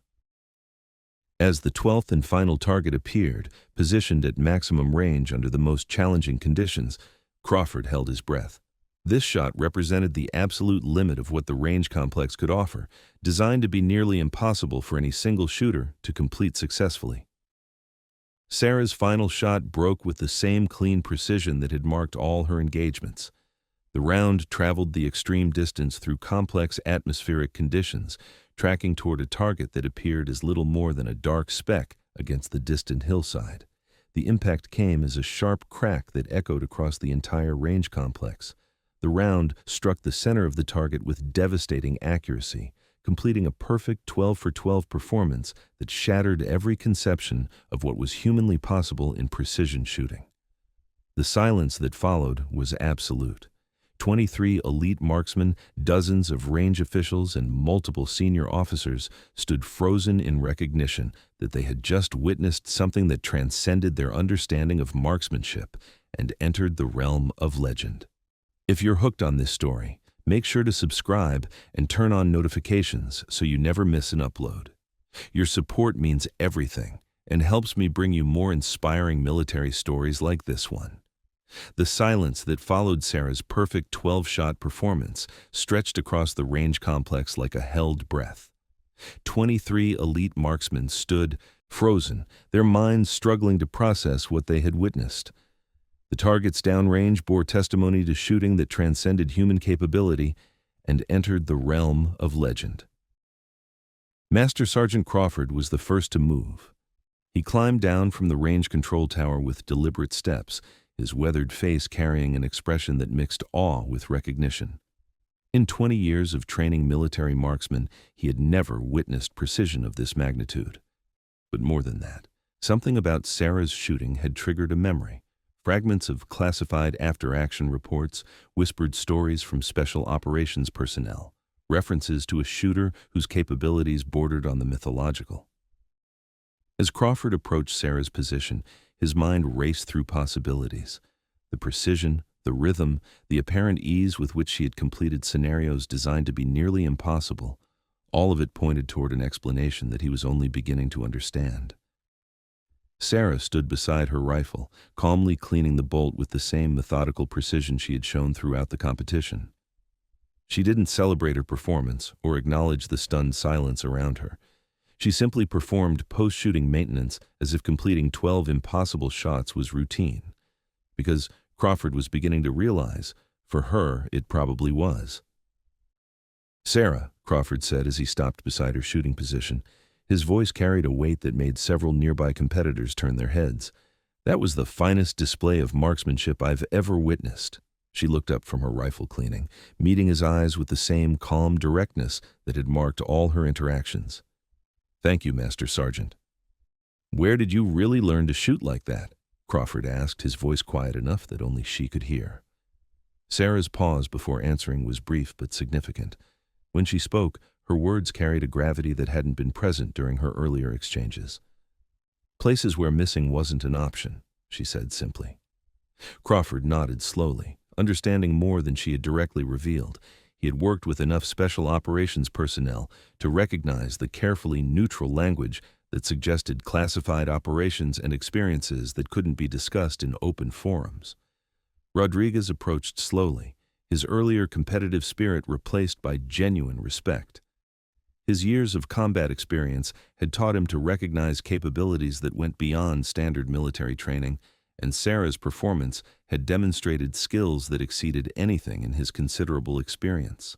As the 12th and final target appeared, positioned at maximum range under the most challenging conditions, Crawford held his breath. This shot represented the absolute limit of what the range complex could offer, designed to be nearly impossible for any single shooter to complete successfully. Sarah's final shot broke with the same clean precision that had marked all her engagements. The round traveled the extreme distance through complex atmospheric conditions, tracking toward a target that appeared as little more than a dark speck against the distant hillside. The impact came as a sharp crack that echoed across the entire range complex. The round struck the center of the target with devastating accuracy, completing a perfect 12 for 12 performance that shattered every conception of what was humanly possible in precision shooting. The silence that followed was absolute. 23 elite marksmen, dozens of range officials, and multiple senior officers stood frozen in recognition that they had just witnessed something that transcended their understanding of marksmanship and entered the realm of legend. If you're hooked on this story, make sure to subscribe and turn on notifications so you never miss an upload. Your support means everything and helps me bring you more inspiring military stories like this one. The silence that followed Sarah's perfect 12-shot performance stretched across the range complex like a held breath. 23 elite marksmen stood, frozen, their minds struggling to process what they had witnessed. The targets downrange bore testimony to shooting that transcended human capability and entered the realm of legend. Master Sergeant Crawford was the first to move. He climbed down from the range control tower with deliberate steps, his weathered face carrying an expression that mixed awe with recognition. In 20 years of training military marksmen, he had never witnessed precision of this magnitude. But more than that, something about Sarah's shooting had triggered a memory. Fragments of classified after-action reports, whispered stories from special operations personnel, references to a shooter whose capabilities bordered on the mythological. As Crawford approached Sarah's position, his mind raced through possibilities. The precision, the rhythm, the apparent ease with which she had completed scenarios designed to be nearly impossible, all of it pointed toward an explanation that he was only beginning to understand. Sarah stood beside her rifle, calmly cleaning the bolt with the same methodical precision she had shown throughout the competition. She didn't celebrate her performance or acknowledge the stunned silence around her. She simply performed post-shooting maintenance as if completing 12 impossible shots was routine, because Crawford was beginning to realize, for her, it probably was. "Sarah," Crawford said as he stopped beside her shooting position. His voice carried a weight that made several nearby competitors turn their heads. "That was the finest display of marksmanship I've ever witnessed." She looked up from her rifle cleaning, meeting his eyes with the same calm directness that had marked all her interactions. "Thank you, Master Sergeant." "Where did you really learn to shoot like that?" Crawford asked, his voice quiet enough that only she could hear. Sarah's pause before answering was brief but significant. When she spoke, her words carried a gravity that hadn't been present during her earlier exchanges. "Places where missing wasn't an option," she said simply. Crawford nodded slowly, understanding more than she had directly revealed. He had worked with enough special operations personnel to recognize the carefully neutral language that suggested classified operations and experiences that couldn't be discussed in open forums. Rodriguez approached slowly, his earlier competitive spirit replaced by genuine respect. His years of combat experience had taught him to recognize capabilities that went beyond standard military training, and Sarah's performance had demonstrated skills that exceeded anything in his considerable experience.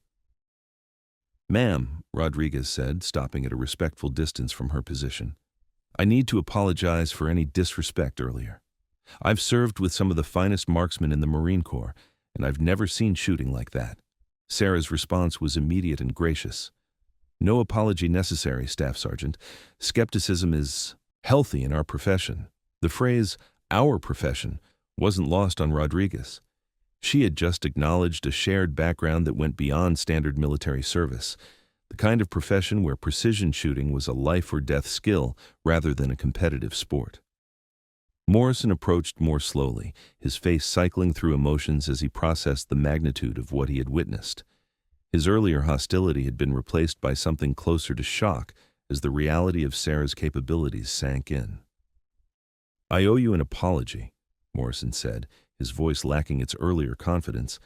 "Ma'am," Rodriguez said, stopping at a respectful distance from her position, "I need to apologize for any disrespect earlier. I've served with some of the finest marksmen in the Marine Corps, and I've never seen shooting like that." Sarah's response was immediate and gracious. "No apology necessary, Staff Sergeant. Skepticism is healthy in our profession." The phrase, "our profession," wasn't lost on Rodriguez. She had just acknowledged a shared background that went beyond standard military service, the kind of profession where precision shooting was a life-or-death skill rather than a competitive sport. Morrison approached more slowly, his face cycling through emotions as he processed the magnitude of what he had witnessed. His earlier hostility had been replaced by something closer to shock as the reality of Sarah's capabilities sank in. "I owe you an apology," Morrison said, his voice lacking its earlier confidence.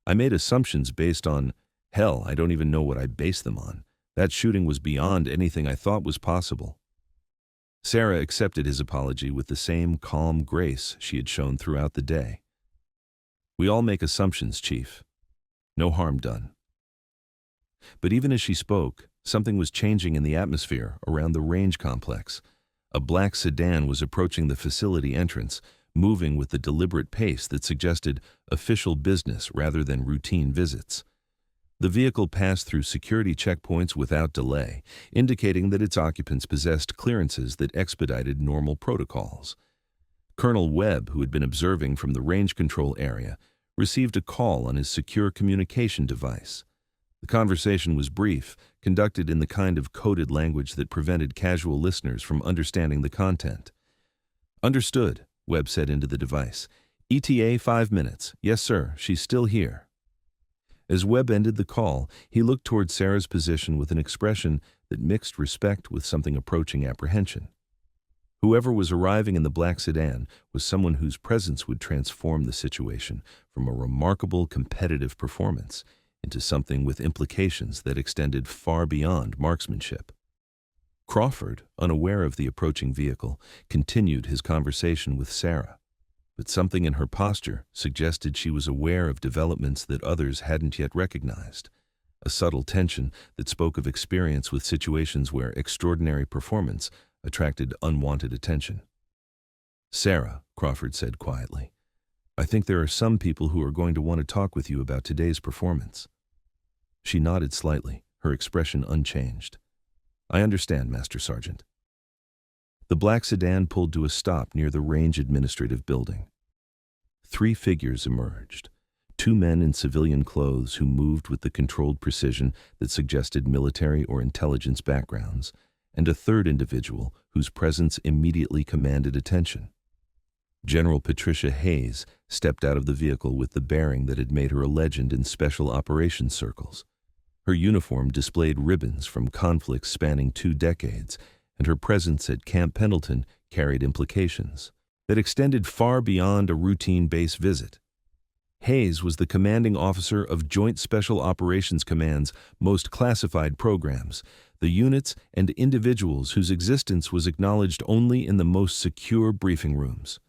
"I made assumptions based on, hell, I don't even know what I based them on. That shooting was beyond anything I thought was possible." Sarah accepted his apology with the same calm grace she had shown throughout the day. "We all make assumptions, Chief. No harm done." But even as she spoke, something was changing in the atmosphere around the range complex. A black sedan was approaching the facility entrance, moving with the deliberate pace that suggested official business rather than routine visits. The vehicle passed through security checkpoints without delay, indicating that its occupants possessed clearances that expedited normal protocols. Colonel Webb, who had been observing from the range control area, received a call on his secure communication device. The conversation was brief, conducted in the kind of coded language that prevented casual listeners from understanding the content. "Understood," Webb said into the device. "ETA 5 minutes. Yes, sir, she's still here." As Webb ended the call, he looked toward Sarah's position with an expression that mixed respect with something approaching apprehension. Whoever was arriving in the black sedan was someone whose presence would transform the situation from a remarkable competitive performance into something with implications that extended far beyond marksmanship. Crawford, unaware of the approaching vehicle, continued his conversation with Sarah, but something in her posture suggested she was aware of developments that others hadn't yet recognized, a subtle tension that spoke of experience with situations where extraordinary performance attracted unwanted attention. "Sarah," Crawford said quietly, "I think there are some people who are going to want to talk with you about today's performance." She nodded slightly, her expression unchanged. "I understand, Master Sergeant." The black sedan pulled to a stop near the range administrative building. 3 figures emerged, 2 men in civilian clothes who moved with the controlled precision that suggested military or intelligence backgrounds, and a third individual whose presence immediately commanded attention. General Patricia Hayes stepped out of the vehicle with the bearing that had made her a legend in special operations circles. Her uniform displayed ribbons from conflicts spanning 2 decades, and her presence at Camp Pendleton carried implications that extended far beyond a routine base visit. Hayes was the commanding officer of Joint Special Operations Command's most classified programs, the units and individuals whose existence was acknowledged only in the most secure briefing rooms.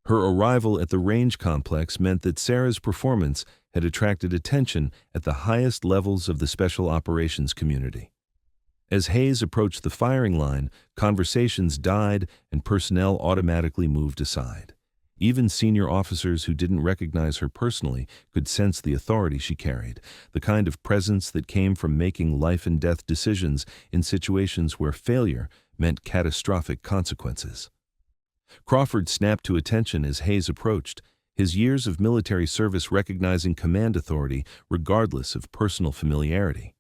Her arrival at the range complex meant that Sarah's performance had attracted attention at the highest levels of the special operations community. As Hayes approached the firing line, conversations died and personnel automatically moved aside. Even senior officers who didn't recognize her personally could sense the authority she carried, the kind of presence that came from making life-and-death decisions in situations where failure meant catastrophic consequences. Crawford snapped to attention as Hayes approached, his years of military service recognizing command authority regardless of personal familiarity.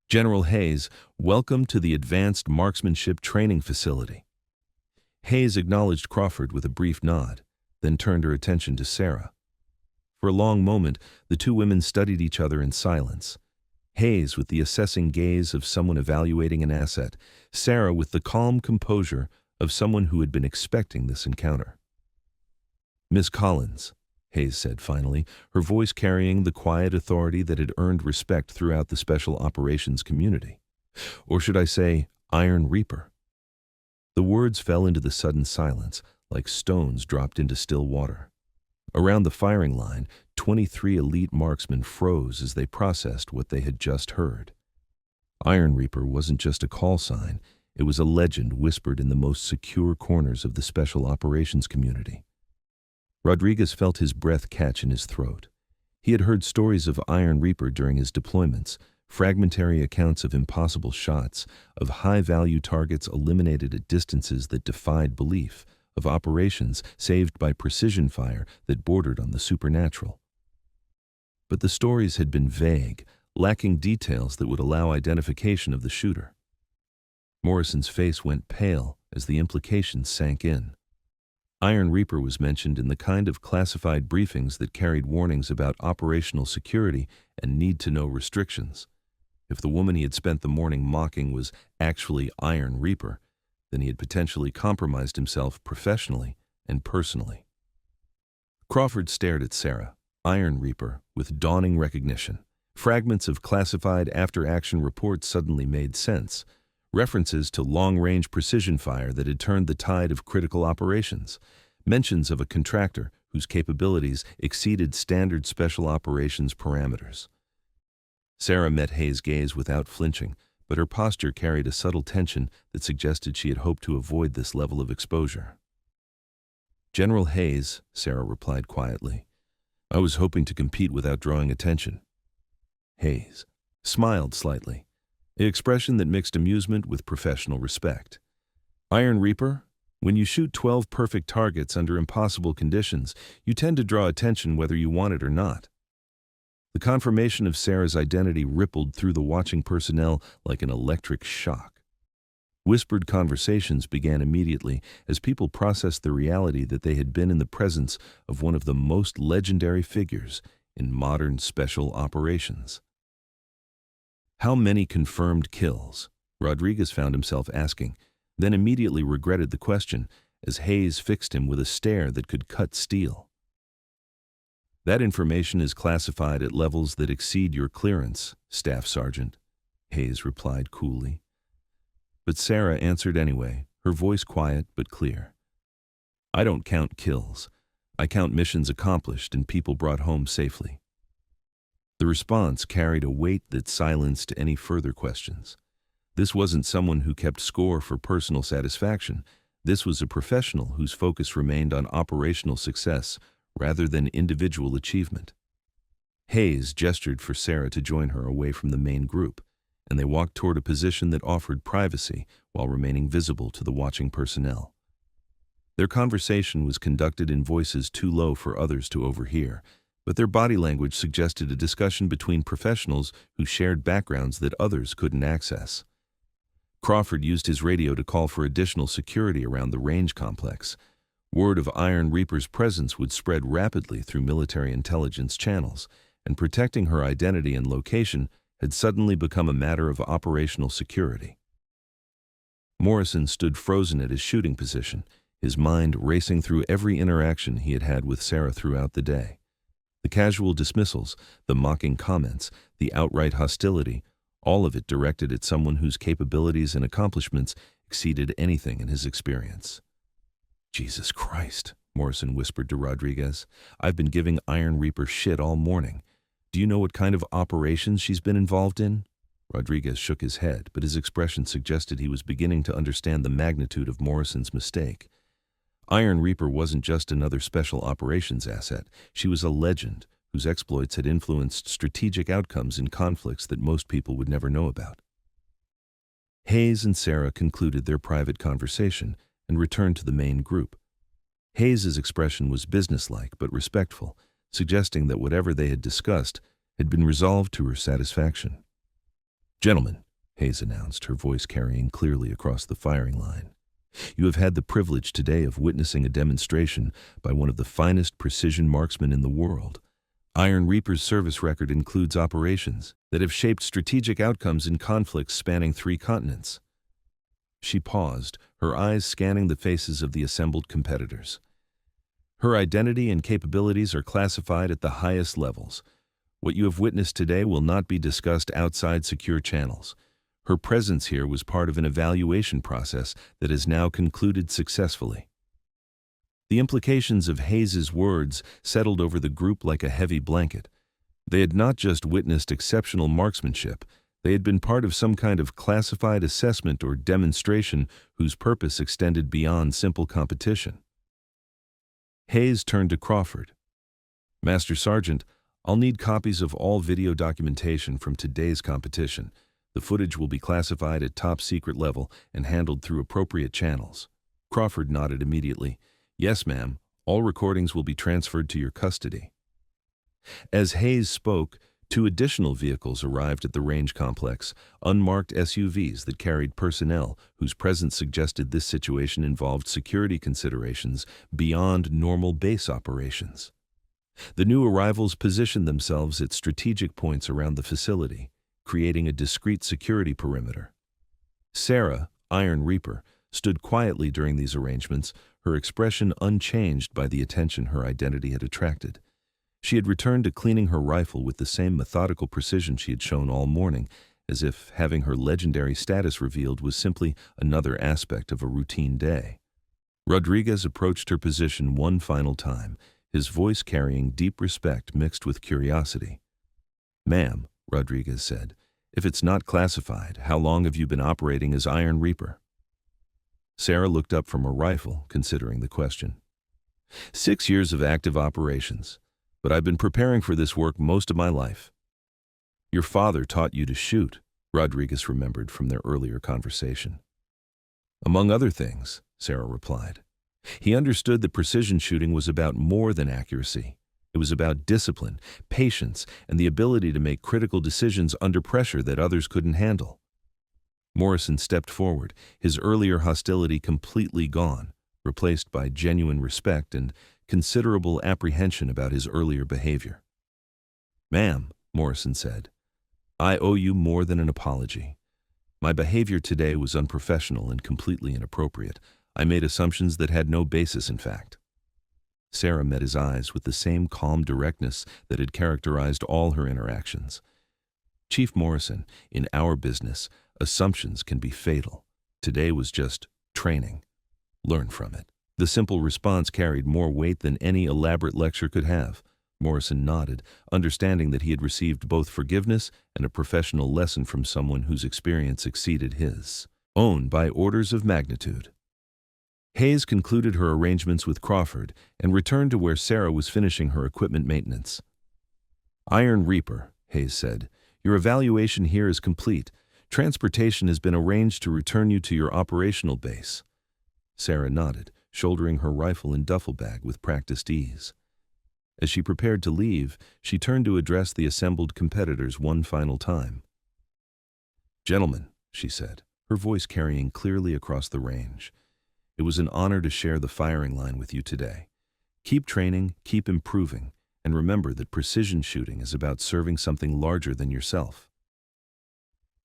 "General Hayes, welcome to the Advanced Marksmanship Training Facility." Hayes acknowledged Crawford with a brief nod, then turned her attention to Sarah. For a long moment, the 2 women studied each other in silence. Hayes with the assessing gaze of someone evaluating an asset, Sarah with the calm composure of someone who had been expecting this encounter. "Miss Collins," Hayes said finally, her voice carrying the quiet authority that had earned respect throughout the special operations community. Or should I say, Iron Reaper? The words fell into the sudden silence, like stones dropped into still water. Around the firing line, 23 elite marksmen froze as they processed what they had just heard. Iron Reaper wasn't just a call sign, it was a legend whispered in the most secure corners of the special operations community. Rodriguez felt his breath catch in his throat. He had heard stories of Iron Reaper during his deployments, fragmentary accounts of impossible shots, of high-value targets eliminated at distances that defied belief, of operations saved by precision fire that bordered on the supernatural. But the stories had been vague, lacking details that would allow identification of the shooter. Morrison's face went pale as the implications sank in. Iron Reaper was mentioned in the kind of classified briefings that carried warnings about operational security and need-to-know restrictions. If the woman he had spent the morning mocking was actually Iron Reaper, then he had potentially compromised himself professionally and personally. Crawford stared at Sarah, Iron Reaper, with dawning recognition. Fragments of classified after-action reports suddenly made sense. References to long-range precision fire that had turned the tide of critical operations. Mentions of a contractor whose capabilities exceeded standard special operations parameters. Sarah met Hayes' gaze without flinching, but her posture carried a subtle tension that suggested she had hoped to avoid this level of exposure. "General Hayes," Sarah replied quietly, "I was hoping to compete without drawing attention." Hayes smiled slightly, an expression that mixed amusement with professional respect. "Iron Reaper, when you shoot 12 perfect targets under impossible conditions, you tend to draw attention whether you want it or not." The confirmation of Sarah's identity rippled through the watching personnel like an electric shock. Whispered conversations began immediately as people processed the reality that they had been in the presence of one of the most legendary figures in modern special operations. How many confirmed kills? Rodriguez found himself asking, then immediately regretted the question as Hayes fixed him with a stare that could cut steel. "That information is classified at levels that exceed your clearance, Staff Sergeant," Hayes replied coolly. But Sarah answered anyway, her voice quiet but clear. "I don't count kills. I count missions accomplished and people brought home safely." The response carried a weight that silenced any further questions. This wasn't someone who kept score for personal satisfaction. This was a professional whose focus remained on operational success rather than individual achievement. Hayes gestured for Sarah to join her away from the main group, and they walked toward a position that offered privacy while remaining visible to the watching personnel. Their conversation was conducted in voices too low for others to overhear, but their body language suggested a discussion between professionals who shared backgrounds that others couldn't access. Crawford used his radio to call for additional security around the range complex. Word of Iron Reaper's presence would spread rapidly through military intelligence channels, and protecting her identity and location had suddenly become a matter of operational security. Morrison stood frozen at his shooting position, his mind racing through every interaction he had had with Sarah throughout the day. The casual dismissals, the mocking comments, the outright hostility, all of it directed at someone whose capabilities and accomplishments exceeded anything in his experience. "Jesus Christ," Morrison whispered to Rodriguez. "I've been giving Iron Reaper shit all morning. Do you know what kind of operations she's been involved in?" Rodriguez shook his head, but his expression suggested he was beginning to understand the magnitude of Morrison's mistake. Iron Reaper wasn't just another special operations asset. She was a legend whose exploits had influenced strategic outcomes in conflicts that most people would never know about. Hayes and Sarah concluded their private conversation and returned to the main group. Hayes's expression was businesslike but respectful, suggesting that whatever they had discussed had been resolved to her satisfaction. "Gentlemen," Hayes announced, her voice carrying clearly across the firing line, "you have had the privilege today of witnessing a demonstration by one of the finest precision marksmen in the world. Iron Reaper's service record includes operations that have shaped strategic outcomes in conflicts spanning 3 continents. She paused, her eyes scanning the faces of the assembled competitors. "Her identity and capabilities are classified at the highest levels. What you have witnessed today will not be discussed outside secure channels. Her presence here was part of an evaluation process that has now concluded successfully." The implications of Hayes's words settled over the group like a heavy blanket. They had not just witnessed exceptional marksmanship, they had been part of some kind of classified assessment or demonstration whose purpose extended beyond simple competition. Hayes turned to Crawford. Master Sergeant, I'll need copies of all video documentation from today's competition. The footage will be classified at top secret level and handled through appropriate channels. Crawford nodded immediately. Yes, ma'am. All recordings will be transferred to your custody. As Hayes spoke, 2 additional vehicles arrived at the range complex, unmarked SUVs that carried personnel whose presence suggested this situation involved security considerations beyond normal base operations. The new arrivals positioned themselves at strategic points around the facility, creating a discreet security perimeter. Sarah, Iron Reaper, stood quietly during these arrangements, her expression unchanged by the attention her identity had attracted. She had returned to cleaning her rifle with the same methodical precision she had shown all morning, as if having her legendary status revealed was simply another aspect of a routine day. Rodriguez approached her position one final time, his voice carrying deep respect mixed with curiosity. Ma'am, Rodriguez said, if it's not classified, how long have you been operating as Iron Reaper? Sarah looked up from her rifle, considering the question. 6 years of active operations, but I've been preparing for this work most of my life. Your father taught you to shoot, Rodriguez remembered from their earlier conversation. Among other things, Sarah replied. He understood that precision shooting was about more than accuracy. It was about discipline, patience, and the ability to make critical decisions under pressure that others couldn't handle. Morrison stepped forward, his earlier hostility completely gone, replaced by genuine respect and considerable apprehension about his earlier behavior. Ma'am, Morrison said, I owe you more than an apology. My behavior today was unprofessional and completely inappropriate. I made assumptions that had no basis in fact. Sarah met his eyes with the same calm directness that had characterized all her interactions. Chief Morrison, in our business, assumptions can be fatal. Today was just training. Learn from it. The simple response carried more weight than any elaborate lecture could have. Morrison nodded, understanding that he had received both forgiveness and a professional lesson from someone whose experience exceeded his own by orders of magnitude. Hayes concluded her arrangements with Crawford and returned to where Sarah was finishing her equipment maintenance. Iron Reaper, Hayes said, your evaluation here is complete. Transportation has been arranged to return you to your operational base. Sarah nodded, shouldering her rifle and duffel bag with practiced ease. As she prepared to leave, she turned to address the assembled competitors one final time. Gentlemen, she said, her voice carrying clearly across the range, it was an honor to share the firing line with you today. Keep training, keep improving, and remember that precision shooting is about serving something larger than yourself.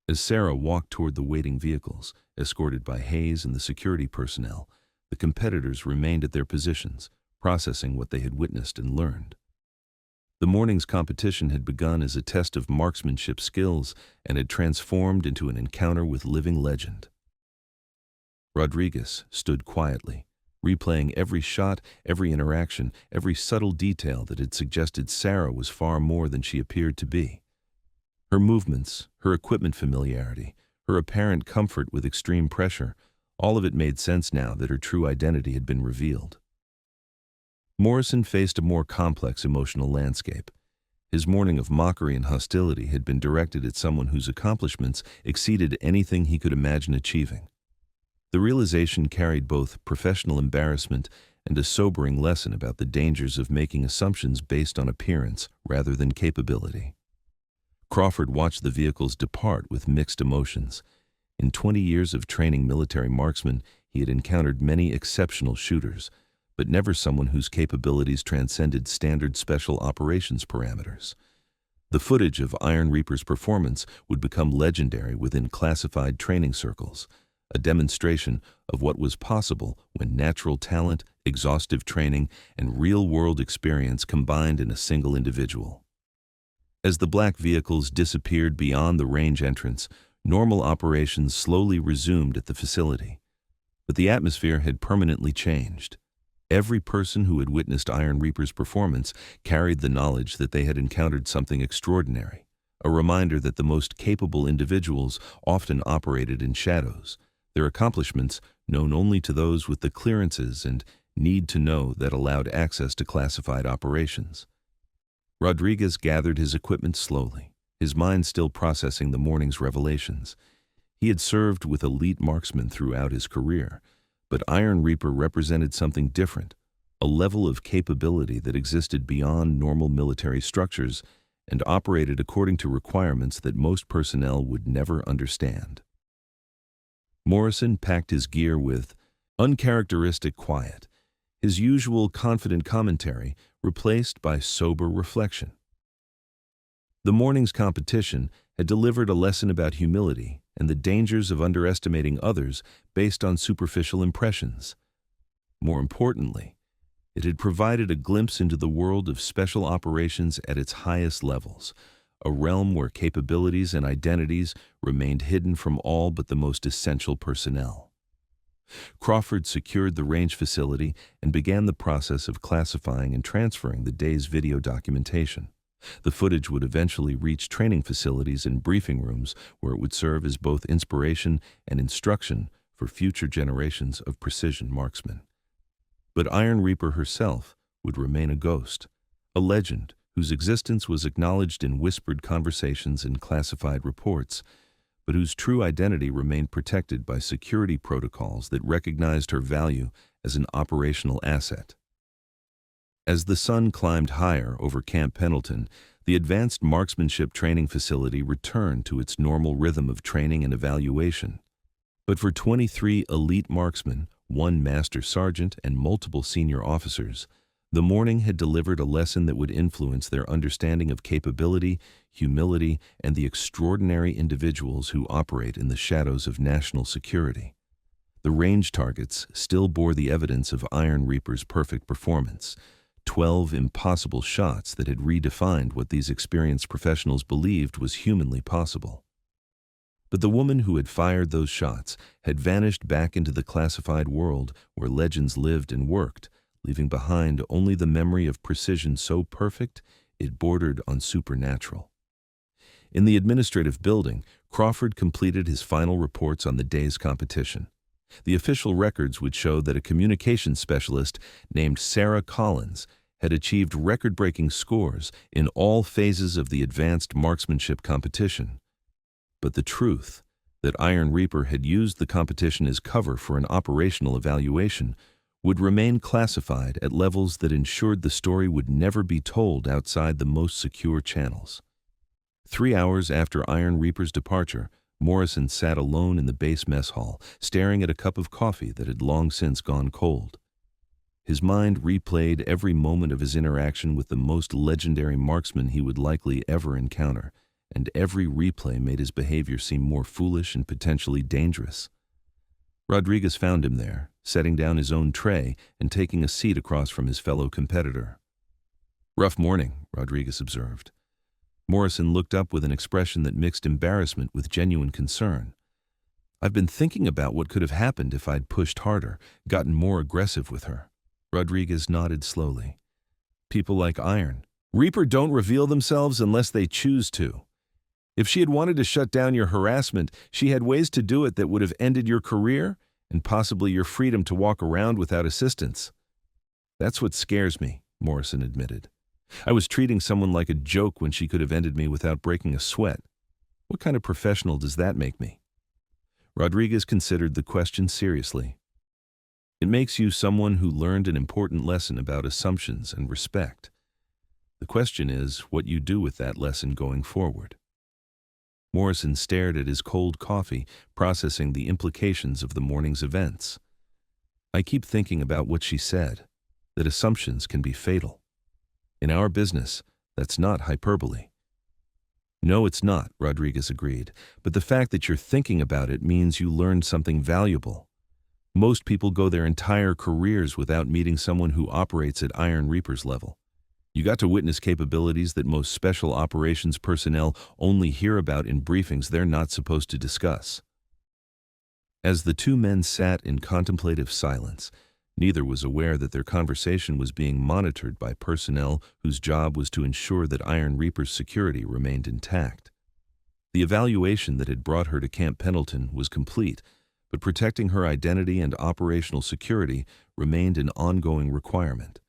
As Sarah walked toward the waiting vehicles, escorted by Hayes and the security personnel, the competitors remained at their positions, processing what they had witnessed and learned. The morning's competition had begun as a test of marksmanship skills and had transformed into an encounter with living legend. Rodriguez stood quietly, replaying every shot, every interaction, every subtle detail that had suggested Sarah was far more than she appeared to be. Her movements, her equipment familiarity, her apparent comfort with extreme pressure, all of it made sense now that her true identity had been revealed. Morrison faced a more complex emotional landscape. His morning of mockery and hostility had been directed at someone whose accomplishments exceeded anything he could imagine achieving. The realization carried both professional embarrassment and a sobering lesson about the dangers of making assumptions based on appearance rather than capability. Crawford watched the vehicles depart with mixed emotions. In 20 years of training military marksmen, he had encountered many exceptional shooters, but never someone whose capabilities transcended standard special operations parameters. The footage of Iron Reaper's performance would become legendary within classified training circles, a demonstration of what was possible when natural talent, exhaustive training, and real-world experience combined in a single individual. As the black vehicles disappeared beyond the range entrance, normal operations slowly resumed at the facility. But the atmosphere had permanently changed. Every person who had witnessed Iron Reaper's performance carried the knowledge that they had encountered something extraordinary, a reminder that the most capable individuals often operated in shadows, their accomplishments known only to those with the clearances and need to know that allowed access to classified operations. Rodriguez gathered his equipment slowly, his mind still processing the morning's revelations. He had served with elite marksmen throughout his career, but Iron Reaper represented something different, a level of capability that existed beyond normal military structures and operated according to requirements that most personnel would never understand. Morrison packed his gear with uncharacteristic quiet, his usual confident commentary replaced by sober reflection. The morning's competition had delivered a lesson about humility and the dangers of underestimating others based on superficial impressions. More importantly, it had provided a glimpse into the world of special operations at its highest levels, a realm where capabilities and identities remained hidden from all but the most essential personnel. Crawford secured the range facility and began the process of classifying and transferring the day's video documentation. The footage would eventually reach training facilities and briefing rooms where it would serve as both inspiration and instruction for future generations of precision marksmen. But Iron Reaper herself would remain a ghost, a legend whose existence was acknowledged in whispered conversations and classified reports, but whose true identity remained protected by security protocols that recognized her value as an operational asset. As the sun climbed higher over Camp Pendleton, the advanced marksmanship training facility returned to its normal rhythm of training and evaluation. But for 23 elite marksmen, 1 master sergeant, and multiple senior officers, the morning had delivered a lesson that would influence their understanding of capability, humility, and the extraordinary individuals who operate in the shadows of national security. The range targets still bore the evidence of Iron Reaper's perfect performance, 12 impossible shots that had redefined what these experienced professionals believed was humanly possible. But the woman who had fired those shots had vanished back into the classified world where legends lived and worked, leaving behind only the memory of precision so perfect it bordered on supernatural. In the administrative building, Crawford completed his final reports on the day's competition. The official records would show that a communications specialist named Sarah Collins had achieved record-breaking scores in all phases of the advanced marksmanship competition. But the truth, that Iron Reaper had used the competition as cover for an operational evaluation, would remain classified at levels that ensured the story would never be told outside the most secure channels. 3 hours after Iron Reaper's departure, Morrison sat alone in the base mess hall, staring at a cup of coffee that had long since gone cold. His mind replayed every moment of his interaction with the most legendary marksman he would likely ever encounter, and every replay made his behavior seem more foolish and potentially dangerous. Rodriguez found him there, setting down his own tray and taking a seat across from his fellow competitor. "Rough morning," Rodriguez observed. Morrison looked up with an expression that mixed embarrassment with genuine concern. "I've been thinking about what could have happened if I'd pushed harder, gotten more aggressive with her." Rodriguez nodded slowly. "People like Iron Reaper don't reveal themselves unless they choose to. If she had wanted to shut down your harassment, she had ways to do it that would have ended your career and possibly your freedom to walk around without assistance." "That's what scares me," Morrison admitted. "I was treating someone like a joke when she could have ended me without breaking a sweat. What kind of professional does that make me?" Rodriguez considered the question seriously. "It makes you someone who learned an important lesson about assumptions and respect. The question is what you do with that lesson going forward." Morrison stared at his cold coffee, processing the implications of the morning's events. "I keep thinking about what she said, that assumptions can be fatal. In our business, that's not hyperbole." "No, it's not," Rodriguez agreed, "but the fact that you're thinking about it means you learned something valuable. Most people go their entire careers without meeting someone who operates at Iron Reaper's level. You got to witness capabilities that most special operations personnel only hear about in briefings they're not supposed to discuss." As the two men sat in contemplative silence, neither was aware that their conversation was being monitored by personnel whose job was to ensure that Iron Reaper's security remained intact. The evaluation that had brought her to Camp Pendleton was complete, but protecting her identity and operational security remained an ongoing requirement.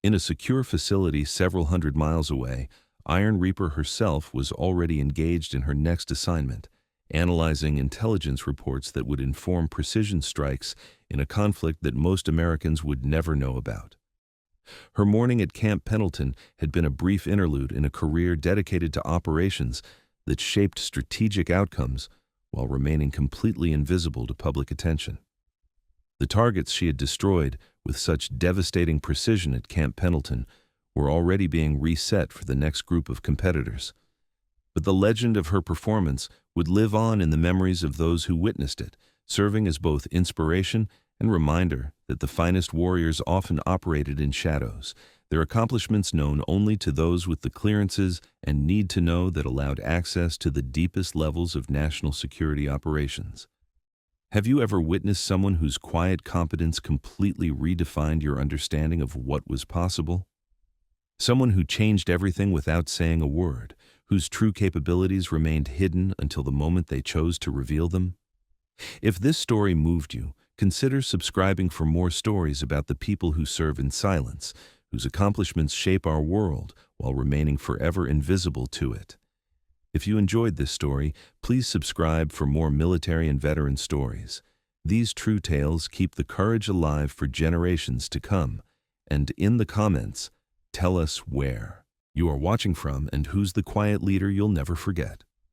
In a secure facility several hundred miles away, Iron Reaper herself was already engaged in her next assignment, analyzing intelligence reports that would inform precision strikes in a conflict that most Americans would never know about. Her morning at Camp Pendleton had been a brief interlude in a career dedicated to operations that shaped strategic outcomes while remaining completely invisible to public attention. The targets she had destroyed with such devastating precision at Camp Pendleton were already being reset for the next group of competitors. But the legend of her performance would live on in the memories of those who witnessed it, serving as both inspiration and reminder that the finest warriors often operated in shadows, their accomplishments known only to those with the clearances and need to know that allowed access to the deepest levels of national security operations. Have you ever witnessed someone whose quiet competence completely redefined your understanding of what was possible? Someone who changed everything without saying a word, whose true capabilities remained hidden until the moment they chose to reveal them? If this story moved you, consider subscribing for more stories about the people who serve in silence, whose accomplishments shape our world while remaining forever invisible to it. If you enjoyed this story, please subscribe for more military and veteran stories. These true tales keep the courage alive for generations to come. And in the comments, tell us where you are watching from and who's the quiet leader you'll never forget.